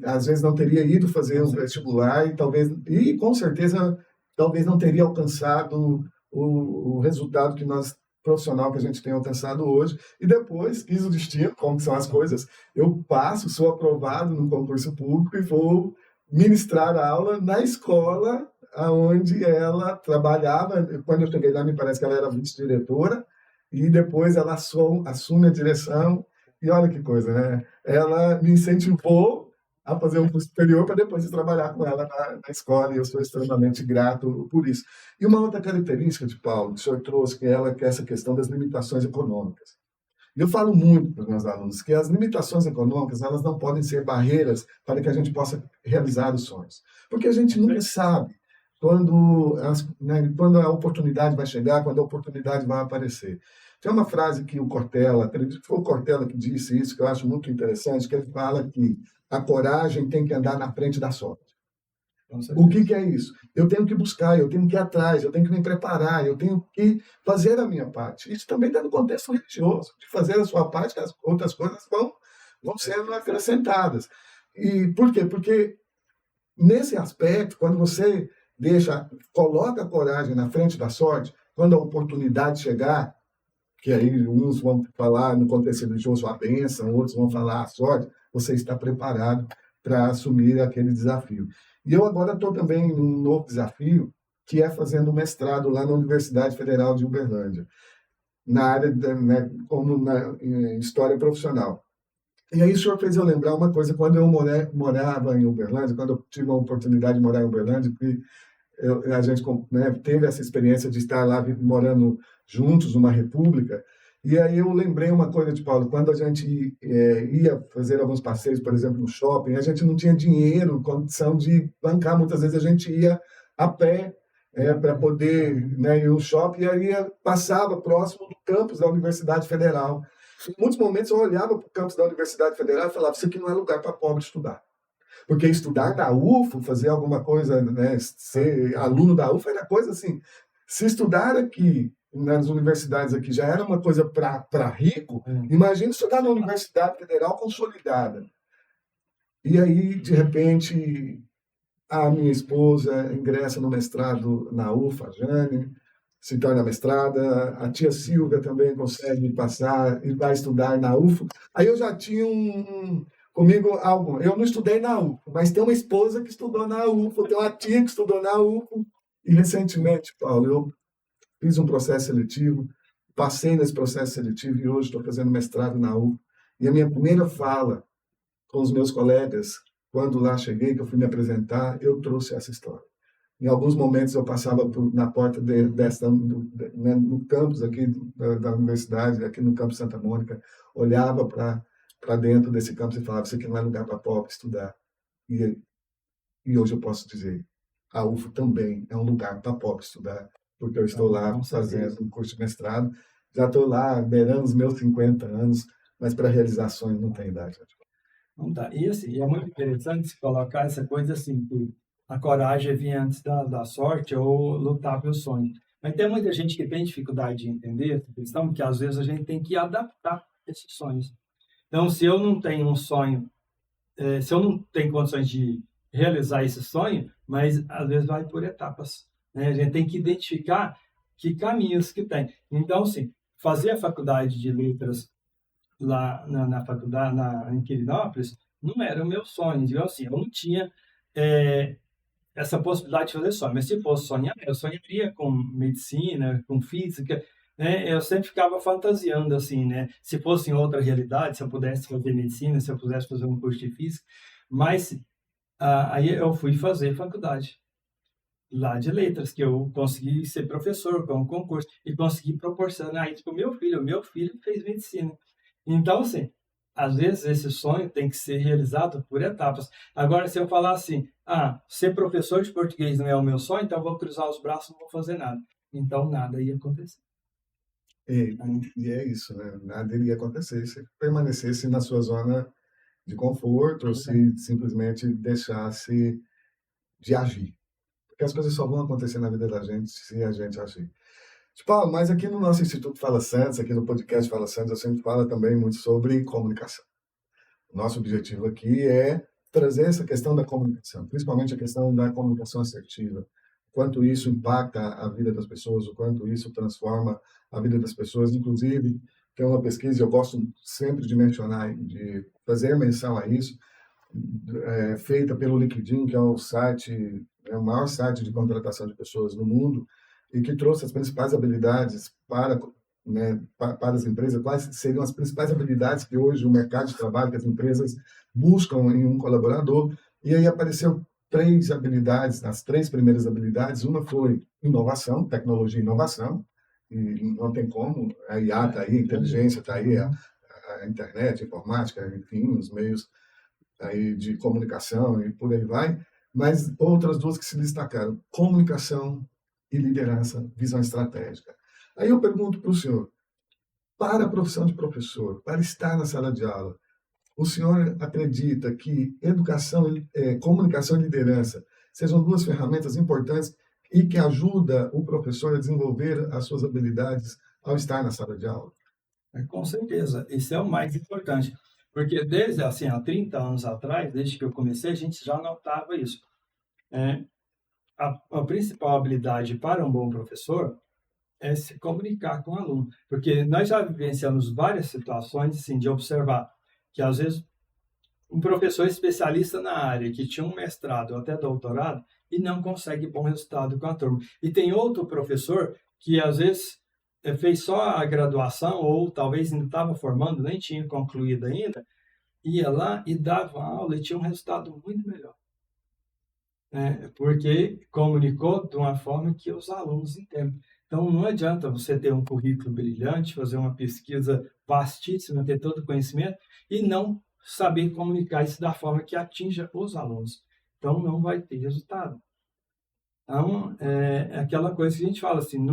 às vezes, não teria ido fazer o vestibular, e com certeza, talvez não teria alcançado o resultado profissional que a gente tem alcançado hoje, e depois quis o destino, como são as coisas, eu sou aprovado no concurso público e vou ministrar aula na escola onde ela trabalhava. Quando eu cheguei lá, me parece que ela era vice-diretora, e depois ela assume a direção, e olha que coisa, né? Ela me incentivou a fazer um curso superior para depois ir trabalhar com ela na escola, e eu sou extremamente grato por isso. E uma outra característica de Paulo, que o senhor trouxe, que é essa questão das limitações econômicas. E eu falo muito para os meus alunos que as limitações econômicas, elas não podem ser barreiras para que a gente possa realizar os sonhos. Porque a gente nunca sabe quando a oportunidade vai chegar, quando a oportunidade vai aparecer. Tem uma frase que o Cortella, acredito que foi o Cortella que disse isso, que eu acho muito interessante, que ele fala que a coragem tem que andar na frente da sorte. O que é isso? Eu tenho que buscar, eu tenho que ir atrás, eu tenho que me preparar, eu tenho que fazer a minha parte. Isso também está no contexto religioso, de fazer a sua parte, que as outras coisas vão sendo acrescentadas. E por quê? Porque nesse aspecto, quando você coloca a coragem na frente da sorte, quando a oportunidade chegar, que aí uns vão falar no contexto religioso a bênção, outros vão falar a sorte, você está preparado para assumir aquele desafio. E eu agora estou também num novo desafio, que é fazendo um mestrado lá na Universidade Federal de Uberlândia, na área em História Profissional. E aí o senhor fez eu lembrar uma coisa, quando eu morava em Uberlândia, quando eu tive a oportunidade de morar em Uberlândia, porque a gente teve essa experiência de estar lá morando juntos numa república, e aí eu lembrei uma coisa de Paulo, quando a gente ia fazer alguns passeios, por exemplo, no shopping, a gente não tinha dinheiro, condição de bancar, muitas vezes a gente ia a pé para poder ir no shopping, e aí passava próximo do campus da Universidade Federal. Em muitos momentos eu olhava para o campus da Universidade Federal e falava, isso aqui não é lugar para pobre estudar. Porque estudar na UFO, fazer alguma coisa, ser aluno da UFO, era coisa assim. Se estudar aqui, nas universidades aqui, já era uma coisa para rico, imagina estudar na Universidade Federal consolidada. E aí, de repente, a minha esposa ingressa no mestrado na UFO, a Jane, se torna mestrada, a tia Silvia também consegue passar e vai estudar na UFO. Aí eu já tinha comigo algo. Eu não estudei na UFO, mas tem uma esposa que estudou na UFO, tem uma tia que estudou na UFO. E recentemente, Paulo, eu fiz um processo seletivo, passei nesse processo seletivo e hoje estou fazendo mestrado na UFO. E a minha primeira fala com os meus colegas, quando lá cheguei, que eu fui me apresentar, eu trouxe essa história. Em alguns momentos eu passava na porta no campus aqui da universidade, aqui no campus Santa Mônica, olhava para dentro desse campus e falava, isso aqui não é lugar para pobre estudar. E hoje eu posso dizer, a UFO também é um lugar para pobre estudar, porque eu estou lá fazendo um curso de mestrado, já estou lá beirando os meus 50 anos, mas para realizações não tem idade. Não tá. E assim, é muito interessante se colocar essa coisa assim, que a coragem vinha antes da sorte ou lutar pelo sonho. Mas tem muita gente que tem dificuldade de entender essa questão, porque às vezes a gente tem que adaptar esses sonhos. Então, se eu não tenho um sonho, se eu não tenho condições de realizar esse sonho, mas às vezes vai por etapas, né? A gente tem que identificar que caminhos que tem. Então, assim, fazer a faculdade de letras lá na faculdade, em Quirinópolis, não era o meu sonho. Então, assim, eu não tinha essa possibilidade de fazer sonho. Mas se fosse sonhar, eu sonharia com medicina, com física, né? Eu sempre ficava fantasiando assim, né? Se fosse em outra realidade, se eu pudesse fazer medicina, se eu pudesse fazer um curso de física, mas aí eu fui fazer faculdade lá de letras, que eu consegui ser professor com um concurso e consegui proporcionar isso para o meu filho. O meu filho fez medicina. Então, assim, às vezes esse sonho tem que ser realizado por etapas. Agora, se eu falar assim, ser professor de português não é o meu sonho, então eu vou cruzar os braços e não vou fazer nada. Então, nada ia acontecer. E é isso, né? Nada iria acontecer se permanecesse na sua zona de conforto ou se simplesmente deixasse de agir. Porque as coisas só vão acontecer na vida da gente se a gente agir. Paulo, mas aqui no nosso Instituto Fala Santos, aqui no podcast Fala Santos, a gente fala também muito sobre comunicação. O nosso objetivo aqui é trazer essa questão da comunicação, principalmente a questão da comunicação assertiva. O quanto isso impacta a vida das pessoas, o quanto isso transforma a vida das pessoas. Inclusive, tem uma pesquisa, eu gosto sempre de mencionar, de fazer menção a isso, feita pelo LinkedIn, que é o site, é o maior site de contratação de pessoas no mundo, e que trouxe as principais habilidades para as empresas, quais seriam as principais habilidades que hoje o mercado de trabalho, que as empresas buscam em um colaborador. E aí apareceu 3 habilidades, as 3 primeiras habilidades. Uma foi inovação, tecnologia e inovação, e não tem como, a IA está aí, a inteligência está aí, a internet, a informática, enfim, os meios aí de comunicação e por aí vai. Mas outras 2 que se destacaram, comunicação e liderança, visão estratégica. Aí eu pergunto para o senhor, para a profissão de professor, para estar na sala de aula, o senhor acredita que educação, comunicação e liderança sejam 2 ferramentas importantes e que ajudam o professor a desenvolver as suas habilidades ao estar na sala de aula? Com certeza, isso é o mais importante. Porque desde, assim, há 30 anos atrás, desde que eu comecei, a gente já notava isso. A principal habilidade para um bom professor é se comunicar com o aluno. Porque nós já vivenciamos várias situações, assim, de observar que, às vezes, um professor especialista na área, que tinha um mestrado ou até doutorado, e não consegue bom resultado com a turma. E tem outro professor que, às vezes, fez só a graduação ou talvez ainda estava formando, nem tinha concluído ainda, ia lá e dava aula e tinha um resultado muito melhor. Porque comunicou de uma forma que os alunos entendem. Então, não adianta você ter um currículo brilhante, fazer uma pesquisa vastíssima, ter todo o conhecimento e não saber comunicar isso da forma que atinja os alunos. Então, não vai ter resultado. Então, é aquela coisa que a gente fala assim,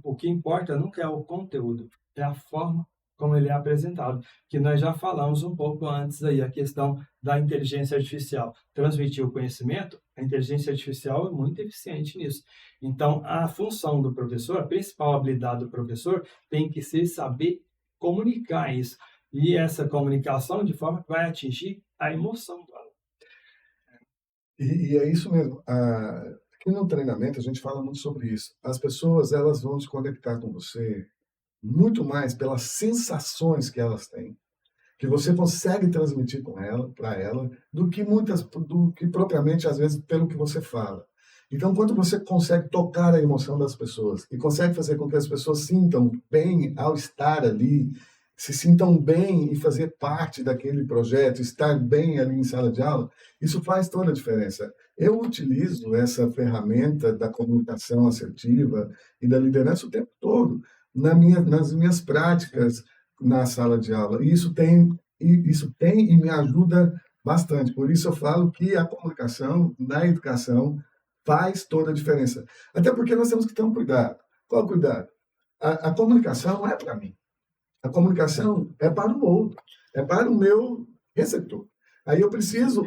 o que importa nunca é o conteúdo, é a forma como ele é apresentado, que nós já falamos um pouco antes aí, a questão da inteligência artificial. Transmitir o conhecimento, a inteligência artificial é muito eficiente nisso. Então, a função do professor, a principal habilidade do professor, tem que ser saber comunicar isso. E essa comunicação de forma que vai atingir a emoção do aluno. E é isso mesmo. Aqui no treinamento a gente fala muito sobre isso. As pessoas, elas vão se conectar com você muito mais pelas sensações que elas têm, que você consegue transmitir para ela, do que propriamente, às vezes, pelo que você fala. Então, quando você consegue tocar a emoção das pessoas e consegue fazer com que as pessoas sintam bem ao estar ali, se sintam bem em fazer parte daquele projeto, estar bem ali em sala de aula, isso faz toda a diferença. Eu utilizo essa ferramenta da comunicação assertiva e da liderança o tempo todo, nas minhas práticas na sala de aula. E isso tem e me ajuda bastante. Por isso eu falo que a comunicação na educação faz toda a diferença. Até porque nós temos que ter um cuidado. Qual cuidado? A comunicação não é para mim. A comunicação é para o outro, é para o meu receptor. Aí eu preciso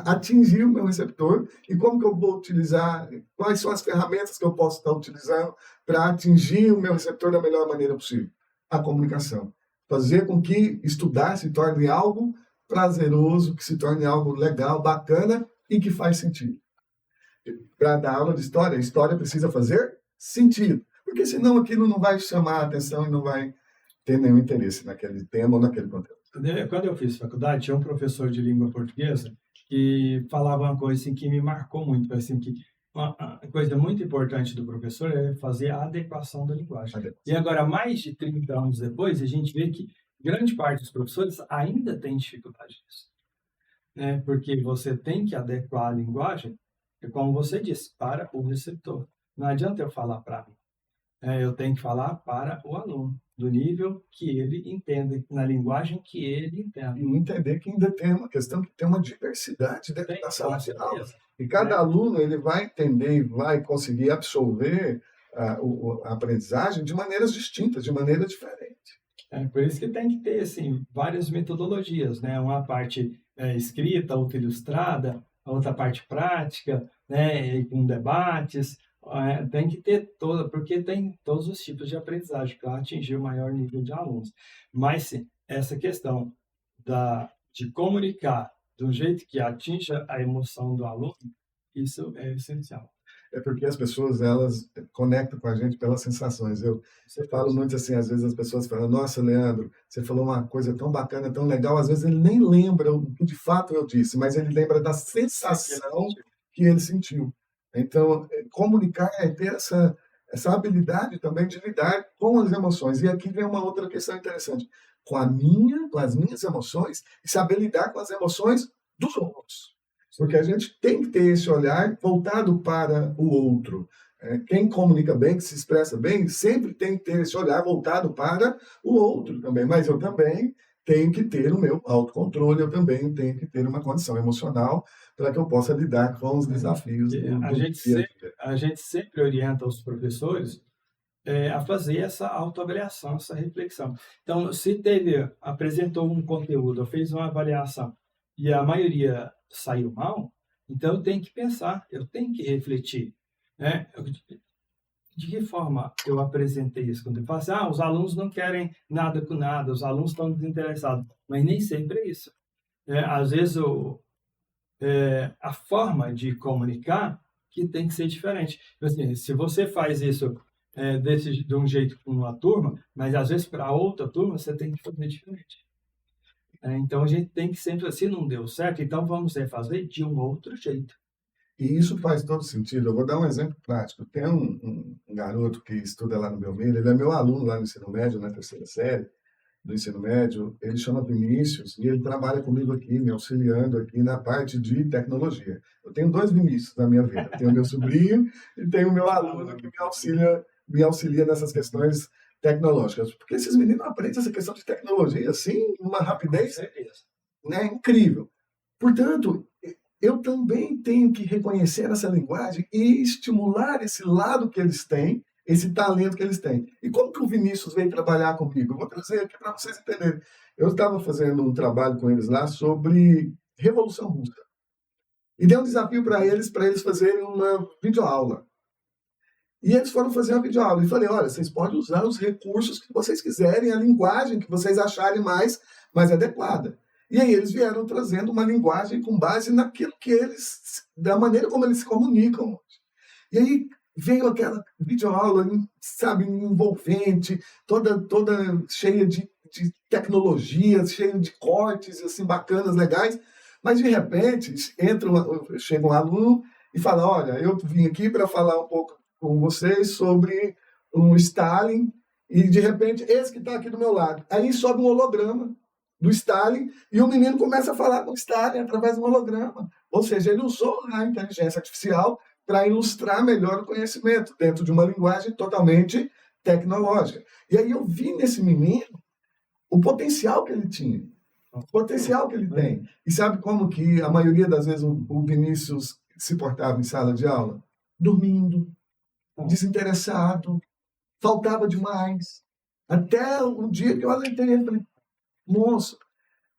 atingir o meu receptor, e como que eu vou utilizar, quais são as ferramentas que eu posso estar utilizando para atingir o meu receptor da melhor maneira possível? A comunicação. Fazer com que estudar se torne algo prazeroso, que se torne algo legal, bacana e que faz sentido. Para dar aula de história, a história precisa fazer sentido, porque senão aquilo não vai chamar a atenção e não vai ter nenhum interesse naquele tema ou naquele conteúdo. Quando eu fiz faculdade, tinha um professor de língua portuguesa que falava uma coisa assim, que me marcou muito, assim, que uma coisa muito importante do professor é fazer a adequação da linguagem. E agora, mais de 30 anos depois, a gente vê que grande parte dos professores ainda tem dificuldade nisso, né? Porque você tem que adequar a linguagem, como você disse, para o receptor. Não adianta eu falar para mim. Eu tenho que falar para o aluno, do nível que ele entenda, na linguagem que ele entende. E entender que ainda tem uma questão que tem uma diversidade dentro da sala de aula. E cada Né? aluno ele vai entender e vai conseguir absorver a aprendizagem de maneiras distintas, de maneira diferente. Por isso que tem que ter assim, várias metodologias, né? Uma parte escrita, outra ilustrada, a outra parte prática, né? E com debates. Tem que ter toda, porque tem todos os tipos de aprendizagem para atingir o maior nível de alunos. Mas sim, essa questão de comunicar de um jeito que atinja a emoção do aluno, isso é essencial. É porque as pessoas, elas conectam com a gente pelas sensações. Eu falo muito assim, às vezes as pessoas falam, nossa, Leandro, você falou uma coisa tão bacana, tão legal, às vezes ele nem lembra o que de fato eu disse, mas ele lembra da sensação que ele sentiu. Então, comunicar é ter essa habilidade também de lidar com as emoções. E aqui vem uma outra questão interessante. Com as minhas emoções, e saber lidar com as emoções dos outros. Porque a gente tem que ter esse olhar voltado para o outro. Quem comunica bem, que se expressa bem, sempre tem que ter esse olhar voltado para o outro também. Mas eu também tenho que ter o meu autocontrole, eu também tenho que ter uma condição emocional para que eu possa lidar com os desafios. A gente sempre orienta os professores a fazer essa autoavaliação, essa reflexão. Então, se apresentou um conteúdo, fez uma avaliação e a maioria saiu mal, então eu tenho que pensar, eu tenho que refletir, né? De que forma eu apresentei isso? Quando eu falo assim, os alunos não querem nada com nada, os alunos estão desinteressados, mas nem sempre é isso. Às vezes a forma de comunicar que tem que ser diferente. Assim, se você faz isso de um jeito com uma turma, mas às vezes para outra turma você tem que fazer diferente. Então a gente tem que sempre, se não deu certo, então vamos fazer de um outro jeito. E isso faz todo sentido. Eu vou dar um exemplo prático. Tem um garoto que estuda lá no Belmiro, ele é meu aluno lá no ensino médio, na terceira série do ensino médio, ele chama Vinícius e ele trabalha comigo aqui, me auxiliando aqui na parte de tecnologia. Eu tenho 2 Vinícius na minha vida. Tenho o meu sobrinho e tenho o meu aluno que me auxilia nessas questões tecnológicas. Porque esses meninos aprendem essa questão de tecnologia assim, numa rapidez, né, incrível. Portanto, eu também tenho que reconhecer essa linguagem e estimular esse lado que eles têm, esse talento que eles têm. E como que o Vinícius veio trabalhar comigo? Eu vou trazer aqui para vocês entenderem. Eu estava fazendo um trabalho com eles lá sobre Revolução Russa. E dei um desafio para eles fazerem uma videoaula. E eles foram fazer uma videoaula. E falei, olha, vocês podem usar os recursos que vocês quiserem, a linguagem que vocês acharem mais adequada. E aí eles vieram trazendo uma linguagem com base naquilo que da maneira como eles se comunicam. E aí veio aquela videoaula, sabe, envolvente, toda cheia de tecnologias, cheia de cortes, assim, bacanas, legais. Mas, de repente, chega um aluno e fala, olha, eu vim aqui para falar um pouco com vocês sobre um Stalin, e, de repente, esse que está aqui do meu lado. Aí sobe um holograma do Stalin, e o menino começa a falar com o Stalin através de um holograma. Ou seja, ele usou a inteligência artificial para ilustrar melhor o conhecimento, dentro de uma linguagem totalmente tecnológica. E aí eu vi nesse menino o potencial que ele tinha, o potencial que ele tem. E sabe como que a maioria das vezes o Vinícius se portava em sala de aula? Dormindo, desinteressado, faltava demais. Até o dia que eu alertei, eu falei, moço,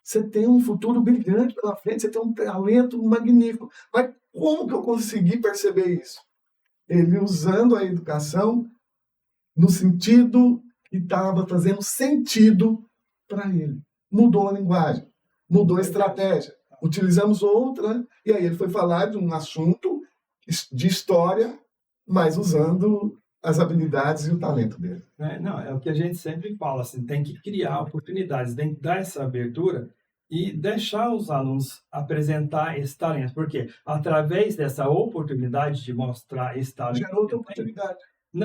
você tem um futuro brilhante pela frente, você tem um talento magnífico. Mas como que eu consegui perceber isso? Ele usando a educação no sentido que estava fazendo sentido para ele. Mudou a linguagem, mudou a estratégia. Utilizamos outra, e aí ele foi falar de um assunto de história, mas usando as habilidades e o talento dele. É o que a gente sempre fala, assim, tem que criar oportunidades, tem que dar essa abertura e deixar os alunos apresentar esse talento, porque através dessa oportunidade de mostrar esse talento, Gera outra oportunidade.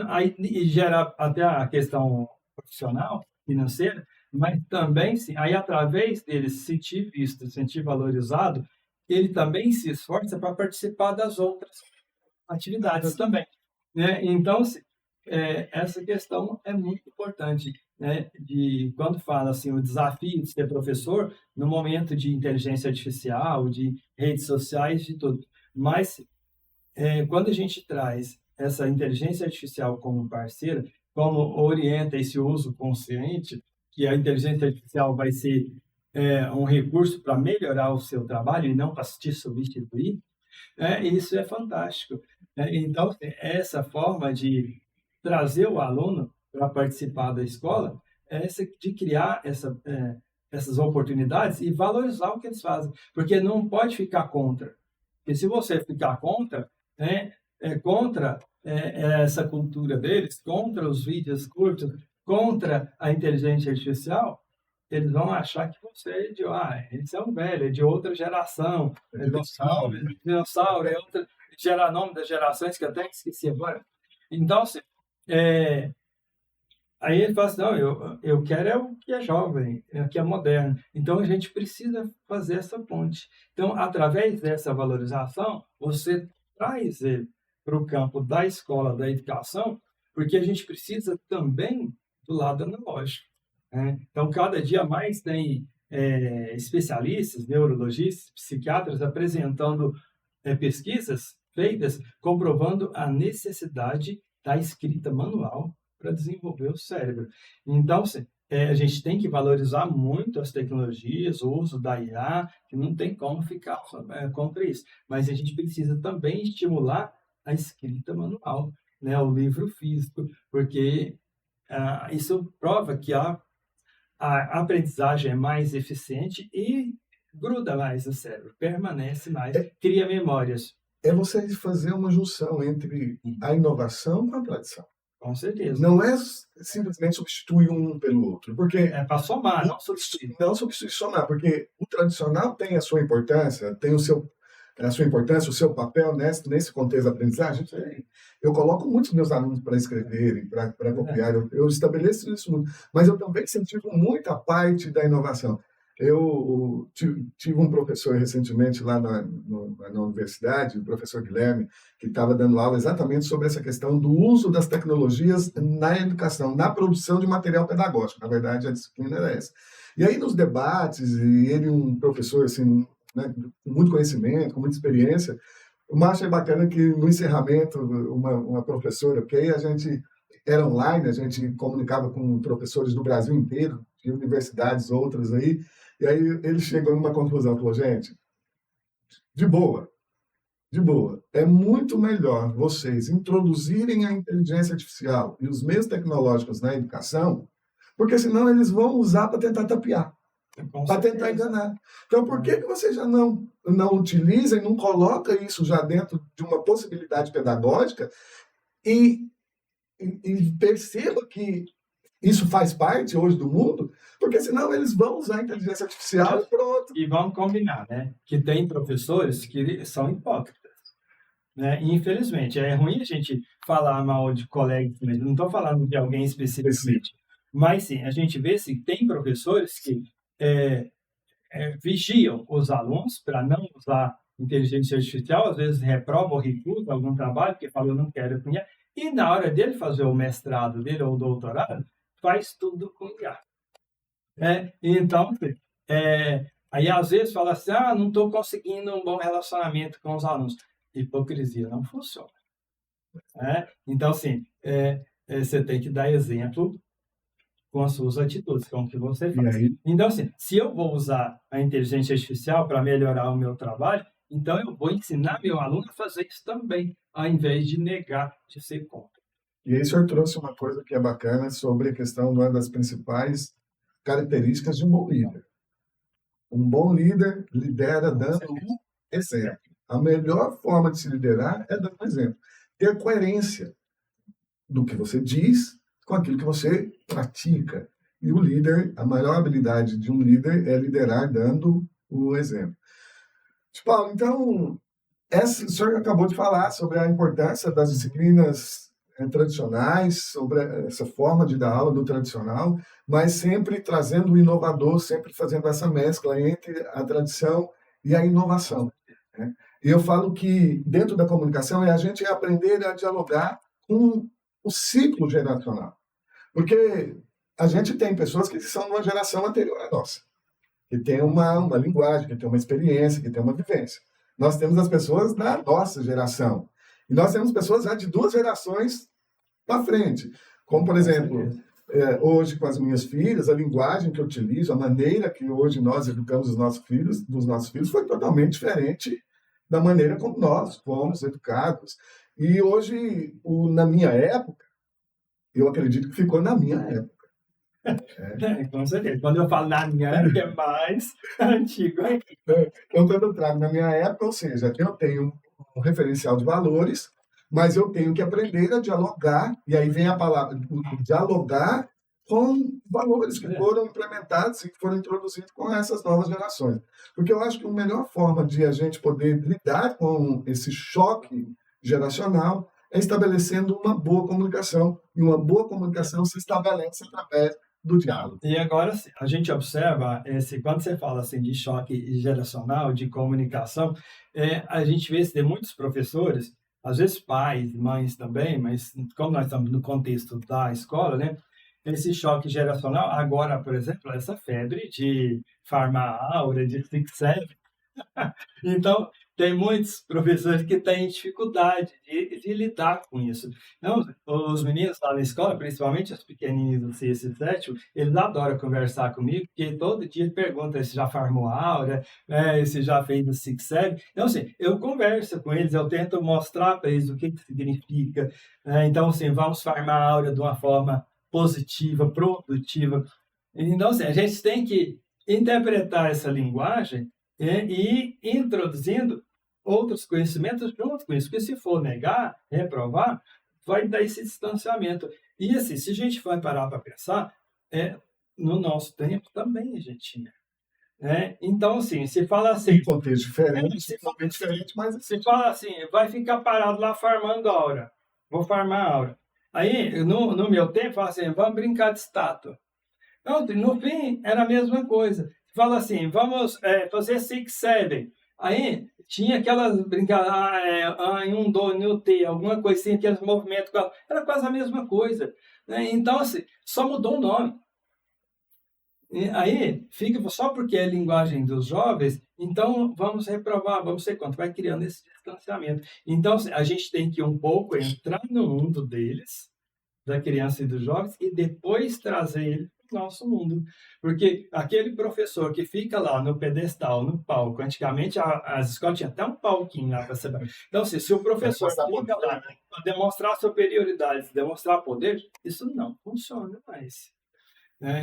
aí, e gera até a questão profissional, financeira, mas também, sim, aí através dele se sentir visto, se sentir valorizado, ele também se esforça para participar das outras atividades também, né? Então, essa questão é muito importante, né? De quando fala assim o desafio de ser professor no momento de inteligência artificial, de redes sociais, de tudo. Mas quando a gente traz essa inteligência artificial como parceira, como orienta esse uso consciente, que a inteligência artificial vai ser um recurso para melhorar o seu trabalho e não para te substituir, isso é fantástico. Então, essa forma de trazer o aluno para participar da escola é essa de criar essas oportunidades e valorizar o que eles fazem, porque não pode ficar contra. Porque se você ficar contra, contra essa cultura deles, contra os vídeos curtos, contra a inteligência artificial, eles vão achar que você é de, esse é um velho, é de outra geração, É dinossauro. Dinossauro, é outra, nome das gerações que eu até esqueci agora. Então, aí ele fala assim, não, eu quero é o que é jovem, é o que é moderno. Então, a gente precisa fazer essa ponte. Então, através dessa valorização, você traz ele para o campo da escola, da educação, porque a gente precisa também do lado analógico. Então, cada dia mais tem especialistas, neurologistas, psiquiatras apresentando pesquisas feitas comprovando a necessidade da escrita manual para desenvolver o cérebro. Então, a gente tem que valorizar muito as tecnologias, o uso da IA, que não tem como ficar contra isso. Mas a gente precisa também estimular a escrita manual, né, o livro físico, porque isso prova que a aprendizagem é mais eficiente e gruda mais no cérebro, permanece mais, cria memórias. É você fazer uma junção entre a inovação com a tradição. Com certeza. Não é simplesmente substituir um pelo outro, porque é para somar, não substituir. Não substituir, somar, porque o tradicional tem a sua importância, tem a sua importância, o seu papel nesse contexto de aprendizagem. Eu coloco muitos meus alunos para escreverem, para copiar, eu estabeleço isso muito, mas eu também incentivo muito a parte da inovação. Eu tive um professor recentemente lá na universidade, o professor Guilherme, que estava dando aula exatamente sobre essa questão do uso das tecnologias na educação, na produção de material pedagógico. Na verdade, a disciplina era essa. E aí, nos debates, e ele um professor assim, né, com muito conhecimento, com muita experiência, eu achei bacana que no encerramento, uma professora, porque aí a gente era online, a gente comunicava com professores do Brasil inteiro, de universidades, outras aí, e aí ele chegou numa conclusão, falou, gente, de boa, é muito melhor vocês introduzirem a inteligência artificial e os meios tecnológicos na educação, porque senão eles vão usar para tentar tapear, para tentar enganar. Então, por que você já não utiliza e não coloca isso já dentro de uma possibilidade pedagógica e perceba que isso faz parte hoje do mundo, porque senão eles vão usar a inteligência artificial e pronto. E vamos combinar, né? Que tem professores que são hipócritas. Né? E, infelizmente, é ruim a gente falar mal de colegas, mas não estou falando de alguém especificamente. Mas, sim, a gente vê que tem professores que vigiam os alunos para não usar inteligência artificial, às vezes reprova ou recusa algum trabalho, porque falou, não quero cunhar, e na hora dele fazer o mestrado dele ou o doutorado, faz tudo com IA. Então, aí às vezes fala assim, não estou conseguindo um bom relacionamento com os alunos. Hipocrisia não funciona. Então, assim, você tem que dar exemplo com as suas atitudes, com o que você faz. Então, assim, se eu vou usar a inteligência artificial para melhorar o meu trabalho, então eu vou ensinar meu aluno a fazer isso também, ao invés de negar, de ser contra. E aí o senhor trouxe uma coisa que é bacana sobre a questão de uma das principais características de um bom líder. Um bom líder lidera dando um exemplo. A melhor forma de se liderar é dando um exemplo. Ter coerência do que você diz com aquilo que você pratica. E o líder, a maior habilidade de um líder é liderar dando o exemplo. Paulo, então, o senhor acabou de falar sobre a importância das disciplinas tradicionais, sobre essa forma de dar aula do tradicional, mas sempre trazendo o inovador, sempre fazendo essa mescla entre a tradição e a inovação, né? E eu falo que dentro da comunicação é a gente aprender a dialogar com o ciclo geracional, porque a gente tem pessoas que são de uma geração anterior à nossa, que tem uma linguagem, que tem uma experiência, que tem uma vivência. Nós temos as pessoas da nossa geração. E nós temos pessoas já de 2 gerações para frente. Como, por exemplo, hoje com as minhas filhas, a linguagem que eu utilizo, a maneira que hoje nós educamos os nossos filhos foi totalmente diferente da maneira como nós fomos educados. E hoje, na minha época, eu acredito que ficou na minha época. Com certeza. Quando eu falo na minha época, é mais antigo. Então, quando eu trago na minha época, ou seja, eu tenho um referencial de valores, mas eu tenho que aprender a dialogar, e aí vem a palavra, dialogar com valores que foram implementados e que foram introduzidos com essas novas gerações. Porque eu acho que a melhor forma de a gente poder lidar com esse choque geracional é estabelecendo uma boa comunicação, e uma boa comunicação se estabelece através do diálogo. E agora, a gente observa, quando você fala assim, de choque geracional, de comunicação, a gente vê tem muitos professores, às vezes pais, mães também, mas como nós estamos no contexto da escola, né? Esse choque geracional, agora, por exemplo, essa febre de farmácia, de Six Seven. Então, tem muitos professores que têm dificuldade de lidar com isso. Então, os meninos lá na escola, principalmente os pequenininhos do sexto e sétimo, eles adoram conversar comigo, porque todo dia perguntam se já farmou a aura, se já fez o Six Seven. Então, assim, eu converso com eles, eu tento mostrar para eles o que significa. Então, assim, vamos farmar a aura de uma forma positiva, produtiva. Então, assim, a gente tem que interpretar essa linguagem e introduzindo outros conhecimentos junto com isso, porque se for negar, reprovar, vai dar esse distanciamento. E assim, se a gente for parar para pensar, no nosso tempo também a gente tinha. Então, assim, se fala assim... Em contexto diferente, mas... Se fala assim, vai ficar parado lá farmando aura, vou farmar aura. Aí, no meu tempo, fala assim, vamos brincar de estátua. Então, no fim, era a mesma coisa. Fala assim, vamos fazer Six Seven. Aí tinha aquelas brincadeiras, em um do, no T, alguma coisa assim, aqueles movimentos, era quase a mesma coisa. Né? Então, assim, só mudou o nome. E aí, fica só porque é linguagem dos jovens, então vamos reprovar, vamos ser contra, vai criando esse distanciamento. Então, a gente tem que um pouco entrar no mundo deles, da criança e dos jovens, e depois trazer ele para o nosso mundo. Porque aquele professor que fica lá no pedestal, no palco, antigamente as escolas tinham até um palquinho lá para saber. Então, assim, se o professor fica lá para demonstrar superioridade, demonstrar poder, isso não funciona mais.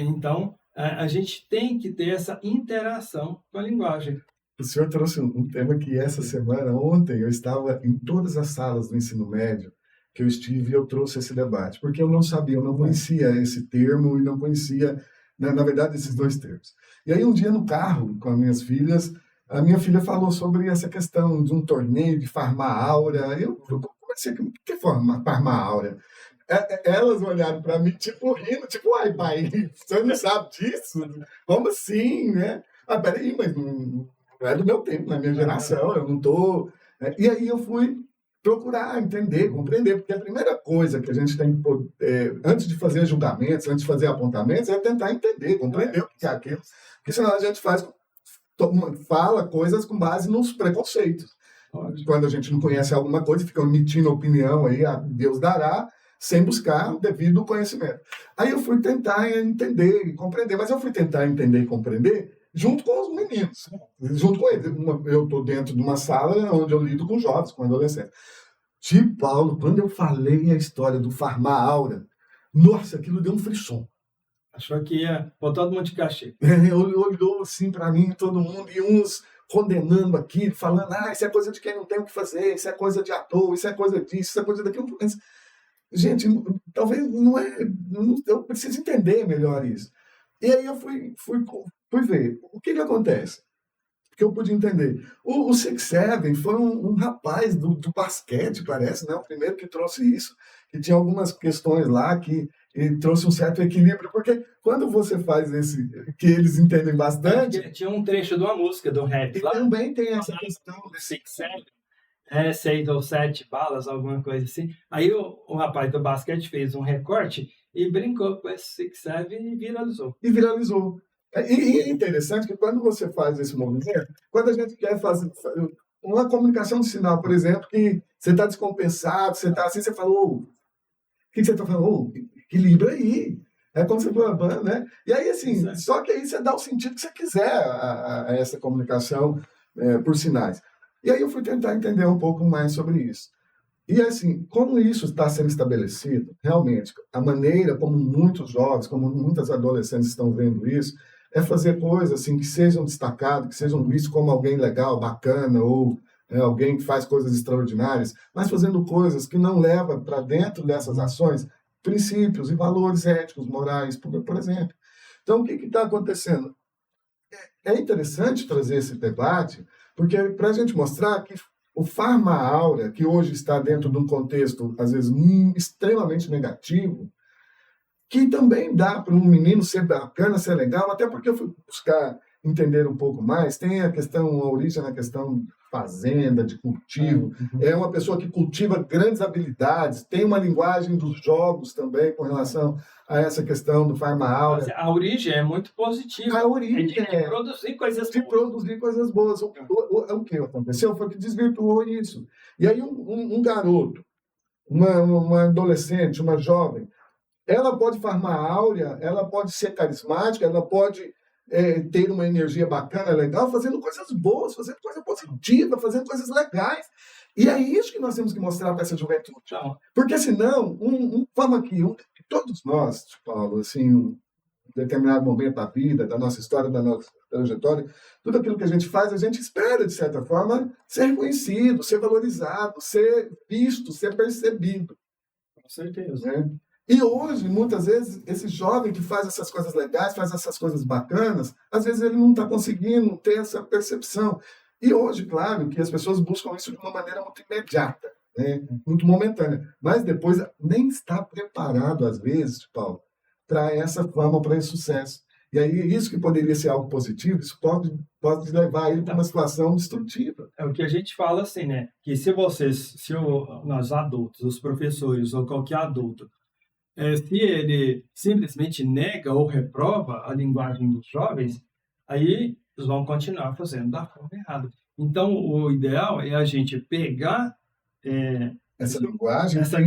Então, a gente tem que ter essa interação com a linguagem. O senhor trouxe um tema que essa semana, ontem, eu estava em todas as salas do ensino médio que eu estive e eu trouxe esse debate, porque eu não sabia, eu não conhecia esse termo e não conhecia, na verdade, esses 2 termos. E aí, um dia no carro com as minhas filhas, a minha filha falou sobre essa questão de um torneio de farmar aura. Eu comecei, o que é farmar aura? Elas olharam para mim, tipo, rindo, tipo, ai, pai, você não sabe disso? Como assim, né? Peraí, mas não é do meu tempo, na minha geração, eu não estou... E aí eu fui procurar entender, compreender, porque a primeira coisa que a gente tem que, antes de fazer julgamentos, antes de fazer apontamentos, é tentar entender, compreender o que é aquilo, porque senão a gente fala coisas com base nos preconceitos. Quando a gente não conhece alguma coisa, fica emitindo opinião aí, a Deus dará, sem buscar o devido conhecimento. Aí eu fui tentar entender e compreender, mas eu fui tentar entender e compreender junto com os meninos, junto com eles. Eu estou dentro de uma sala onde eu lido com jovens, com adolescentes. Tipo, Paulo, quando eu falei a história do farmar aura, nossa, aquilo deu um frisson. Achou que ia botar todo mundo de cachê. Olhou assim para mim, todo mundo, e uns condenando aqui, falando, isso é coisa de quem não tem o que fazer, isso é coisa de ator, isso é coisa disso, isso é coisa daquilo. Gente, talvez não é... Eu preciso entender melhor isso. E aí eu fui ver o que acontece. Porque eu pude entender. O Six Seven foi um rapaz do basquete, parece, né? O primeiro que trouxe isso, que tinha algumas questões lá que ele trouxe um certo equilíbrio, porque quando você faz esse, que eles entendem bastante, Tinha um trecho de uma música do rap e lá, também tem essa questão desse Six Seven, 6 ou 7 balas, alguma coisa assim. Aí o rapaz do basquete fez um recorte e brincou com esse Six Seven e viralizou. e viralizou. E é interessante que quando você faz esse movimento, quando a gente quer fazer uma comunicação de sinal, por exemplo, que você está descompensado, você está assim, você fala, o que você está falando? Ô, equilibra aí. É como você falou, né? E aí, assim, só que aí você dá o sentido que você quiser a essa comunicação por sinais. E aí eu fui tentar entender um pouco mais sobre isso. E assim, como isso está sendo estabelecido, realmente, a maneira como muitos jovens, como muitas adolescentes estão vendo isso, é fazer coisas assim que sejam destacadas, que sejam vistas como alguém legal, bacana, ou alguém que faz coisas extraordinárias, mas fazendo coisas que não levam para dentro dessas ações princípios e valores éticos, morais, por exemplo. Então, o que está acontecendo? É interessante trazer esse debate, porque é para a gente mostrar que o farma-aura, que hoje está dentro de um contexto, às vezes, extremamente negativo, que também dá para um menino ser bacana, ser legal, até porque eu fui buscar entender um pouco mais, tem a origem na questão de fazenda, de cultivo, é uma pessoa que cultiva grandes habilidades, tem uma linguagem dos jogos também com relação a essa questão do farma-aura. A origem é muito positiva. A origem de produzir coisas boas. De produzir coisas boas. O que aconteceu foi que desvirtuou isso. E aí um garoto, uma adolescente, uma jovem, ela pode farmar áurea, ela pode ser carismática, ela pode ter uma energia bacana, legal, fazendo coisas boas, fazendo coisa positiva, fazendo coisas legais. E é isso que nós temos que mostrar para essa juventude. Porque senão, vamos aqui, todos nós, Paulo, assim, em determinado momento da vida, da nossa história, da nossa trajetória, tudo aquilo que a gente faz, a gente espera, de certa forma, ser reconhecido, ser valorizado, ser visto, ser percebido. Com certeza. Né? E hoje, muitas vezes, esse jovem que faz essas coisas legais, faz essas coisas bacanas, às vezes ele não está conseguindo ter essa percepção. E hoje, claro, que as pessoas buscam isso de uma maneira muito imediata, né? Muito momentânea. Mas depois nem está preparado, às vezes, Paulo, para essa fama, para esse sucesso. E aí, isso que poderia ser algo positivo, isso pode levar ele para uma situação destrutiva. É o que a gente fala assim, né? Que se nós adultos, os professores ou qualquer adulto, se ele simplesmente nega ou reprova a linguagem dos jovens, aí eles vão continuar fazendo da forma errada. Então, o ideal é a gente pegar essa linguagem, essa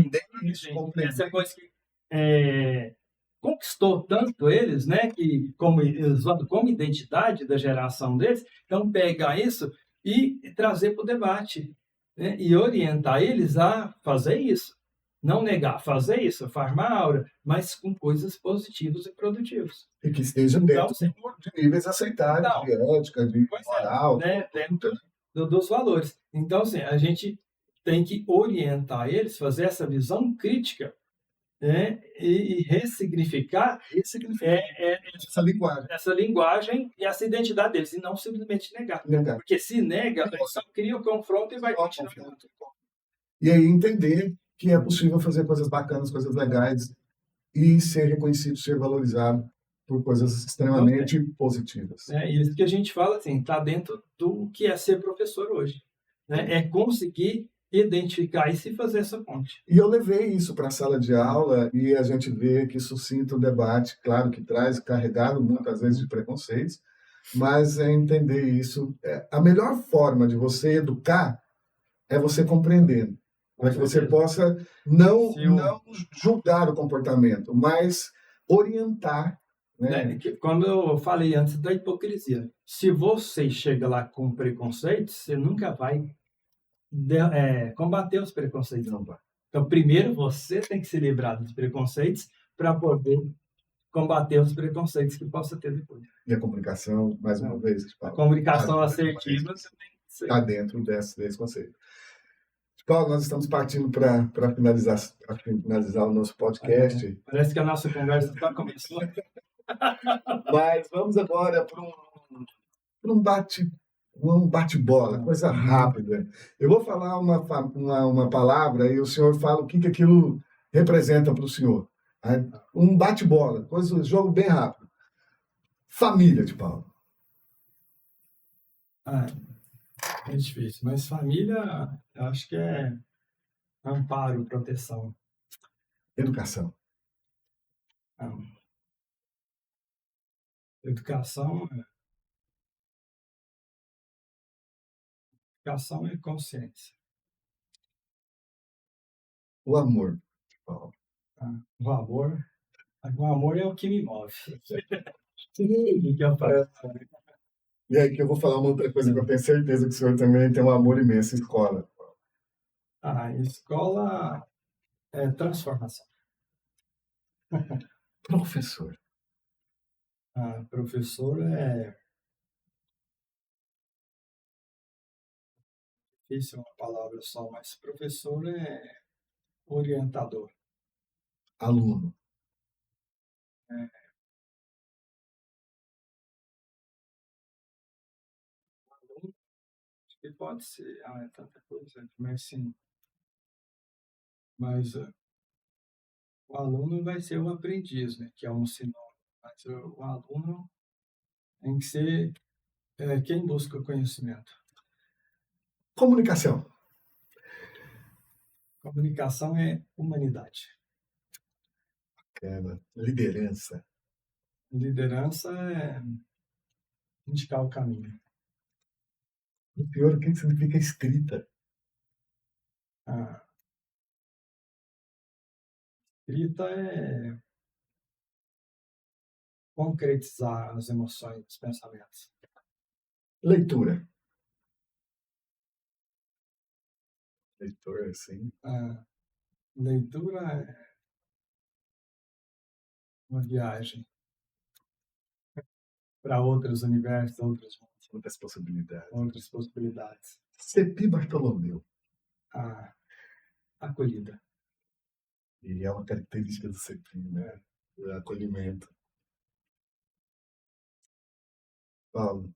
coisa que conquistou tanto eles, né, que como identidade da geração deles, então pegar isso e trazer para o debate, né, e orientar eles a fazer isso. Não negar, fazer isso, farmar aura, mas com coisas positivas e produtivas. E que esteja dentro de níveis aceitáveis, de ética, de moral. Dentro dos valores. Então, assim, a gente tem que orientar eles, fazer essa visão crítica, né, e ressignificar essa linguagem e essa identidade deles, e não simplesmente negar. Porque se nega, só cria o confronto e vai continuar. E aí entender que é possível fazer coisas bacanas, coisas legais e ser reconhecido, ser valorizado por coisas extremamente positivas. É isso que a gente fala, assim, está dentro do que é ser professor hoje. Né? É conseguir identificar isso e fazer essa ponte. E eu levei isso para a sala de aula e a gente vê que suscita um debate, claro que traz, carregado muitas vezes de preconceitos, mas é entender isso. A melhor forma de você educar é você compreendendo. Para que você possa não julgar o comportamento, mas orientar. Né? Como eu falei antes da hipocrisia, se você chega lá com preconceitos, você nunca vai combater os preconceitos. Então, primeiro você tem que se livrar dos preconceitos para poder combater os preconceitos que possa ter depois. E a comunicação, mais uma vez, a comunicação assertiva está dentro desse conceito. Paulo, nós estamos partindo para finalizar o nosso podcast. Parece que a nossa conversa só começou. Mas vamos agora para um bate-bola, coisa rápida. Eu vou falar uma palavra e o senhor fala o que que aquilo representa para o senhor. Um bate-bola, jogo bem rápido. Família de Paulo. É difícil, mas família, eu acho que é amparo, proteção. Educação. Educação é consciência. O amor de Paulo. O amor é o que me move. O que eu faço? E aí que eu vou falar uma outra coisa que eu tenho certeza que o senhor também tem um amor imenso, escola. Escola é transformação. Professor. Professor é difícil uma palavra só, mas professor é orientador. Aluno. Aluno, acho que pode ser, é tanta coisa, mas sim. Mas o aluno vai ser o aprendiz, né, que é um sinônimo. Mas o aluno tem que ser quem busca o conhecimento. Comunicação. Comunicação é humanidade. Bacana. Liderança. Liderança é indicar o caminho. O senhor, o que significa escrita? Escrita é concretizar as emoções, os pensamentos. Leitura. Leitura, sim. Leitura é uma viagem para outros universos, outros mundos, Outras possibilidades. outras possibilidades. Cepi Bartolomeu. Acolhida. E é uma característica do Cepi, né? O acolhimento. Paulo,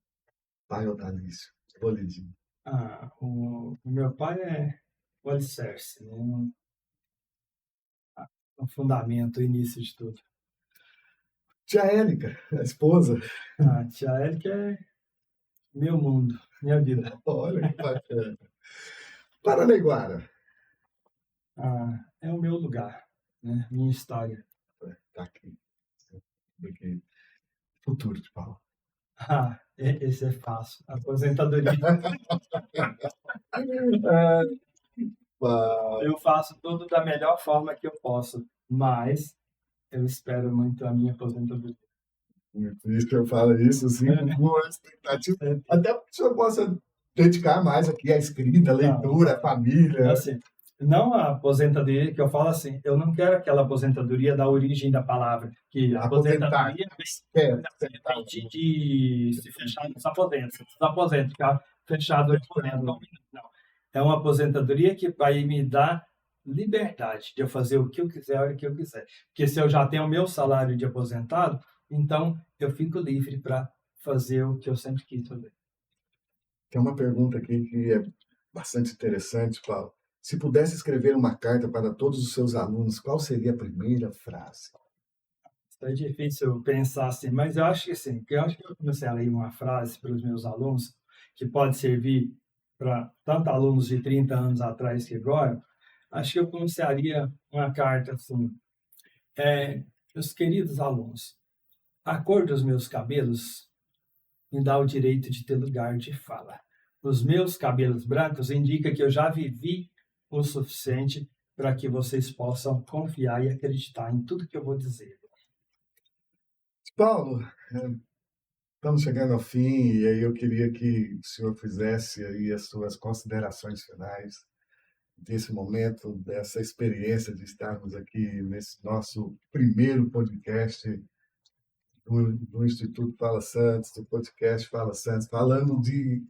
pai Odalício, Boledinho. O meu pai é o alicerce, né? O fundamento, o início de tudo. Tia Érica, a esposa. A tia Érica é meu mundo, minha vida. Olha que bacana. Paranaiguara. É o meu lugar, né? Minha história. Tá aqui. Futuro de Paulo. Esse é fácil. Aposentadoria. Eu faço tudo da melhor forma que eu posso, mas eu espero muito a minha aposentadoria. Por isso que eu falo isso, assim, com a expectativa. Até que o senhor possa dedicar mais aqui à escrita, à leitura, à família. Assim, não a aposentadoria, que eu falo assim, eu não quero aquela aposentadoria da origem da palavra, que a aposentadoria vem de se fechar nos aposentos, ficar fechado não. É uma aposentadoria que vai me dar liberdade de eu fazer o que eu quiser, a hora que eu quiser. Porque se eu já tenho o meu salário de aposentado, então eu fico livre para fazer o que eu sempre quis fazer. Tem uma pergunta aqui que é bastante interessante, Paulo. Se pudesse escrever uma carta para todos os seus alunos, qual seria a primeira frase? É difícil pensar assim, mas eu acho que sim. Eu acho que eu comecei a ler uma frase para os meus alunos que pode servir para tanto alunos de 30 anos atrás que agora. Acho que eu começaria uma carta assim. Meus queridos alunos, a cor dos meus cabelos me dá o direito de ter lugar de fala. Os meus cabelos brancos indicam que eu já vivi o suficiente para que vocês possam confiar e acreditar em tudo que eu vou dizer. Paulo, estamos chegando ao fim e aí eu queria que o senhor fizesse aí as suas considerações finais desse momento, dessa experiência de estarmos aqui nesse nosso primeiro podcast do Instituto Fala Santos, do podcast Fala Santos, falando de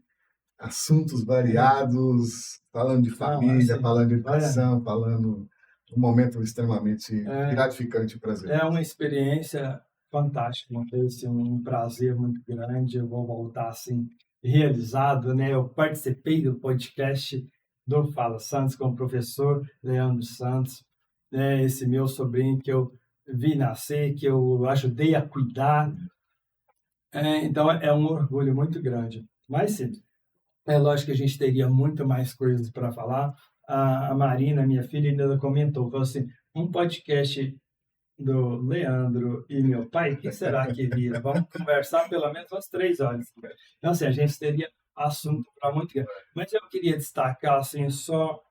assuntos variados, falando de família, falando de educação, falando de um momento extremamente gratificante e prazeroso. É uma experiência fantástico, foi assim, um prazer muito grande. Eu vou voltar assim realizado, né? Eu participei do podcast do Fala Santos com o professor Leandro Santos, né? Esse meu sobrinho que eu vi nascer, que eu ajudei a cuidar. Então é um orgulho muito grande. Mas sim, é lógico que a gente teria muito mais coisas para falar. A Marina, minha filha, ainda comentou, falou assim, um podcast do Leandro e meu pai, o que será que vira? Vamos conversar pelo menos umas 3 horas. Então, assim, a gente teria assunto para muito grande. Mas eu queria destacar, assim, só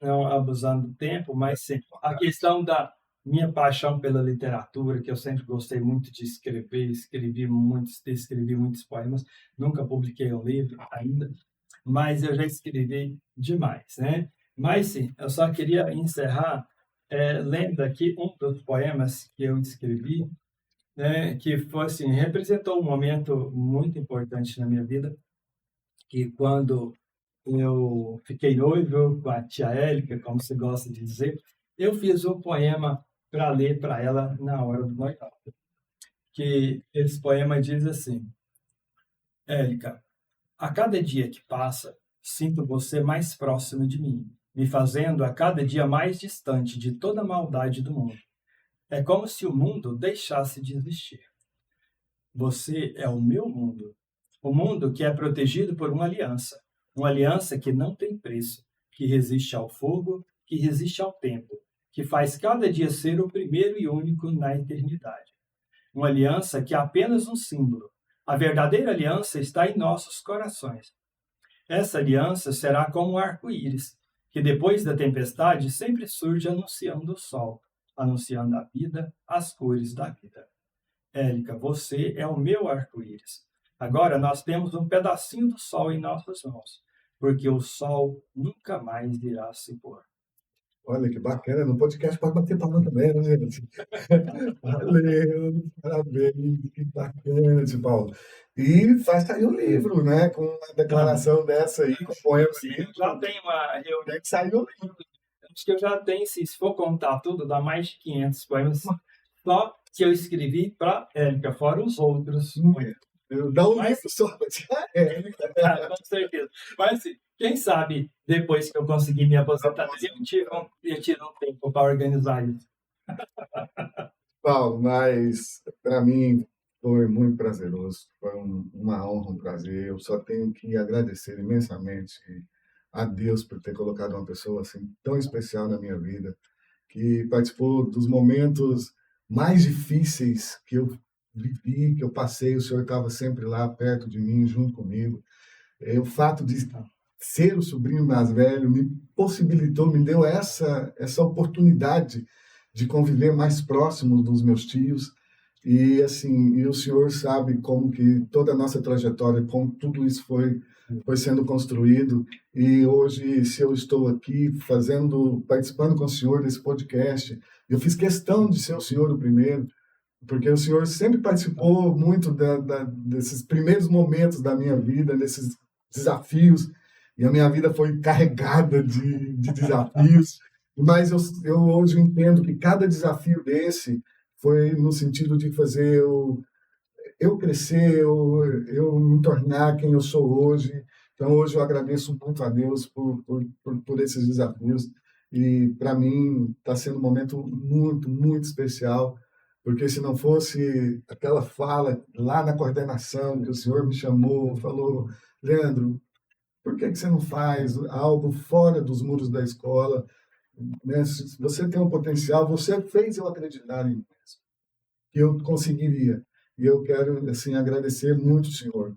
não abusando do tempo, mas sim, a questão da minha paixão pela literatura, que eu sempre gostei muito de escrever, escrevi muitos poemas, nunca publiquei um livro ainda, mas eu já escrevi demais, né? Mas sim, eu só queria encerrar lendo aqui um dos poemas que eu escrevi, né, que foi assim, representou um momento muito importante na minha vida, que quando eu fiquei noivo com a tia Érica, como se gosta de dizer, eu fiz um poema para ler para ela na hora do noivado. Que esse poema diz assim: Érica, a cada dia que passa, sinto você mais próximo de mim, me fazendo a cada dia mais distante de toda a maldade do mundo. É como se o mundo deixasse de existir. Você é o meu mundo. O mundo que é protegido por uma aliança que não tem preço, que resiste ao fogo, que resiste ao tempo, que faz cada dia ser o primeiro e único na eternidade. Uma aliança que é apenas um símbolo. A verdadeira aliança está em nossos corações. Essa aliança será como um arco-íris, que depois da tempestade sempre surge anunciando o sol, anunciando a vida, as cores da vida. Érica, você é o meu arco-íris. Agora nós temos um pedacinho do sol em nossas mãos, porque o sol nunca mais irá se pôr. Olha que bacana, no podcast pode bater palma também, né, gente? Valeu, parabéns, que bacana, tio Paulo. E vai sair o livro, né? Com uma declaração dessa aí, com poema Sim, lindo. já tem uma reunião. Tem que sair o livro. Acho que eu já tenho, se for contar tudo, dá mais de 500 poemas só que eu escrevi para Érica, fora os outros. Dá um Mas- livro só. Com certeza. Mas, assim, quem sabe, depois que eu conseguir me aposentar, eu tiro um tempo para organizar isso. Paulo, mas para mim foi muito prazeroso, foi uma honra, um prazer. Eu só tenho que agradecer imensamente a Deus por ter colocado uma pessoa assim tão especial na minha vida, que participou dos momentos mais difíceis que eu vivi, que eu passei. O Senhor estava sempre lá perto de mim, junto comigo. O fato de ser o sobrinho mais velho me possibilitou, me deu essa oportunidade de conviver mais próximo dos meus tios. E assim, e o Senhor sabe como que toda a nossa trajetória, como tudo isso foi sendo construído. E hoje, se eu estou aqui participando com o Senhor desse podcast, eu fiz questão de ser o Senhor o primeiro, porque o Senhor sempre participou muito desses primeiros momentos da minha vida, desses desafios, e a minha vida foi carregada de desafios. Mas eu hoje entendo que cada desafio desse foi no sentido de fazer eu crescer, eu me tornar quem eu sou hoje. Então, hoje eu agradeço muito a Deus por esses desafios. E, para mim, está sendo um momento muito, muito especial, porque se não fosse aquela fala lá na coordenação, que o senhor me chamou, falou: Leandro, por que você não faz algo fora dos muros da escola? Né? Se você tem um potencial, você fez eu acreditar em mim, que eu conseguiria. E eu quero assim agradecer muito o senhor.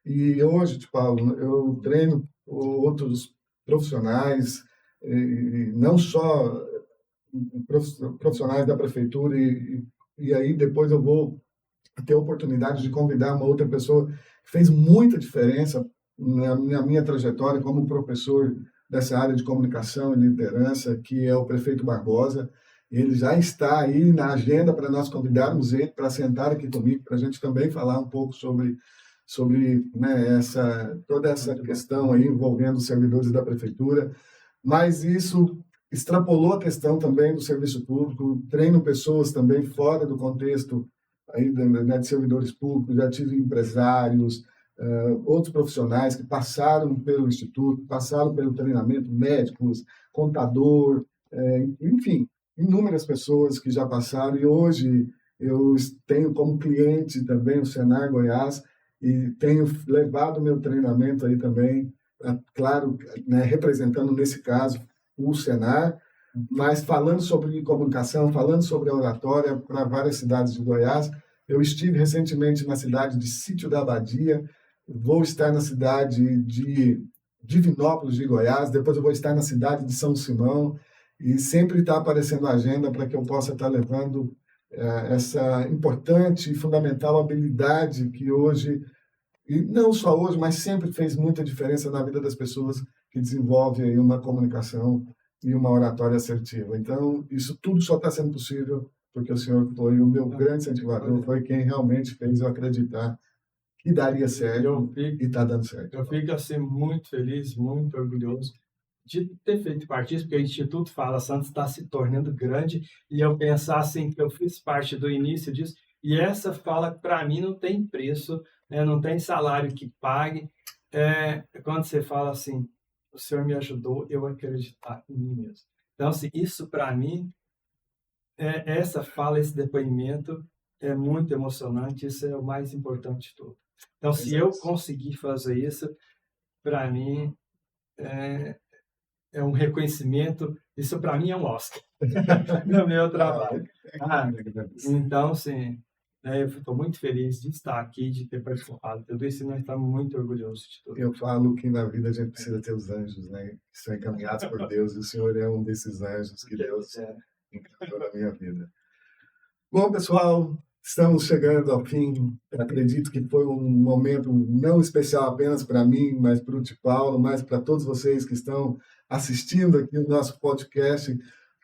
E hoje, Paulo, eu treino outros profissionais, não só profissionais da prefeitura, e aí depois eu vou ter a oportunidade de convidar uma outra pessoa que fez muita diferença na minha trajetória como professor dessa área de comunicação e liderança, que é o prefeito Barbosa. Ele já está aí na agenda para nós convidarmos ele para sentar aqui comigo, para a gente também falar um pouco sobre né, toda essa questão aí envolvendo os servidores da prefeitura. Mas isso extrapolou a questão também do serviço público, treino pessoas também fora do contexto ainda, né, de servidores públicos, já tive empresários, outros profissionais que passaram pelo Instituto, passaram pelo treinamento, médicos, contador, enfim, inúmeras pessoas que já passaram, e hoje eu tenho como cliente também o Senar Goiás, e tenho levado o meu treinamento aí também, claro, né, representando nesse caso o Senar, mas falando sobre comunicação, falando sobre a oratória para várias cidades de Goiás. Eu estive recentemente na cidade de Sítio da Abadia, vou estar na cidade de Divinópolis de Goiás, depois eu vou estar na cidade de São Simão, e sempre está aparecendo a agenda para que eu possa estar levando essa importante e fundamental habilidade que hoje, e não só hoje, mas sempre fez muita diferença na vida das pessoas que desenvolvem aí uma comunicação e uma oratória assertiva. Então, isso tudo só está sendo possível porque o senhor foi o meu grande incentivador, foi quem realmente fez eu acreditar que daria certo e está dando certo. Eu fico assim muito feliz, muito orgulhoso de ter feito parte disso, porque o Instituto Fala Santos está se tornando grande, e eu pensar assim que eu fiz parte do início disso, e essa fala para mim não tem preço, né? Não tem salário que pague. Quando você fala assim, o Senhor me ajudou eu acreditar em mim mesmo. Então, assim, isso para mim, essa fala, esse depoimento é muito emocionante, isso é o mais importante de tudo. Então, se eu conseguir fazer isso, para mim, é um reconhecimento, isso para mim é um Oscar no meu trabalho. Então, sim, eu estou muito feliz de estar aqui, de ter participado de tudo isso, e nós estamos muito orgulhosos de tudo. Eu falo que na vida a gente precisa ter os anjos, né, que são encaminhados por Deus, e o Senhor é um desses anjos que Deus encaminhou na minha vida. Bom, pessoal, estamos chegando ao fim. Eu acredito que foi um momento não especial apenas para mim, mas para o Tio Paulo, mas para todos vocês que estão assistindo aqui o nosso podcast.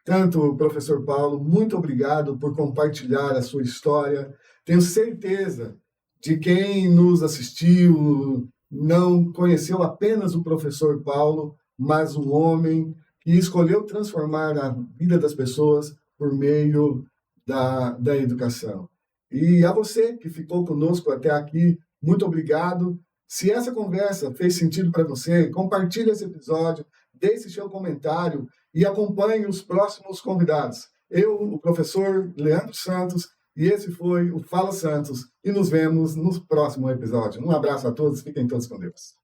Tanto o professor Paulo, muito obrigado por compartilhar a sua história. Tenho certeza de quem nos assistiu não conheceu apenas o professor Paulo, mas um homem que escolheu transformar a vida das pessoas por meio da educação. E a você que ficou conosco até aqui, muito obrigado. Se essa conversa fez sentido para você, compartilhe esse episódio, deixe seu comentário e acompanhe os próximos convidados. Eu, o professor Leandro Santos, e esse foi o Fala Santos. E nos vemos no próximo episódio. Um abraço a todos, fiquem todos com Deus.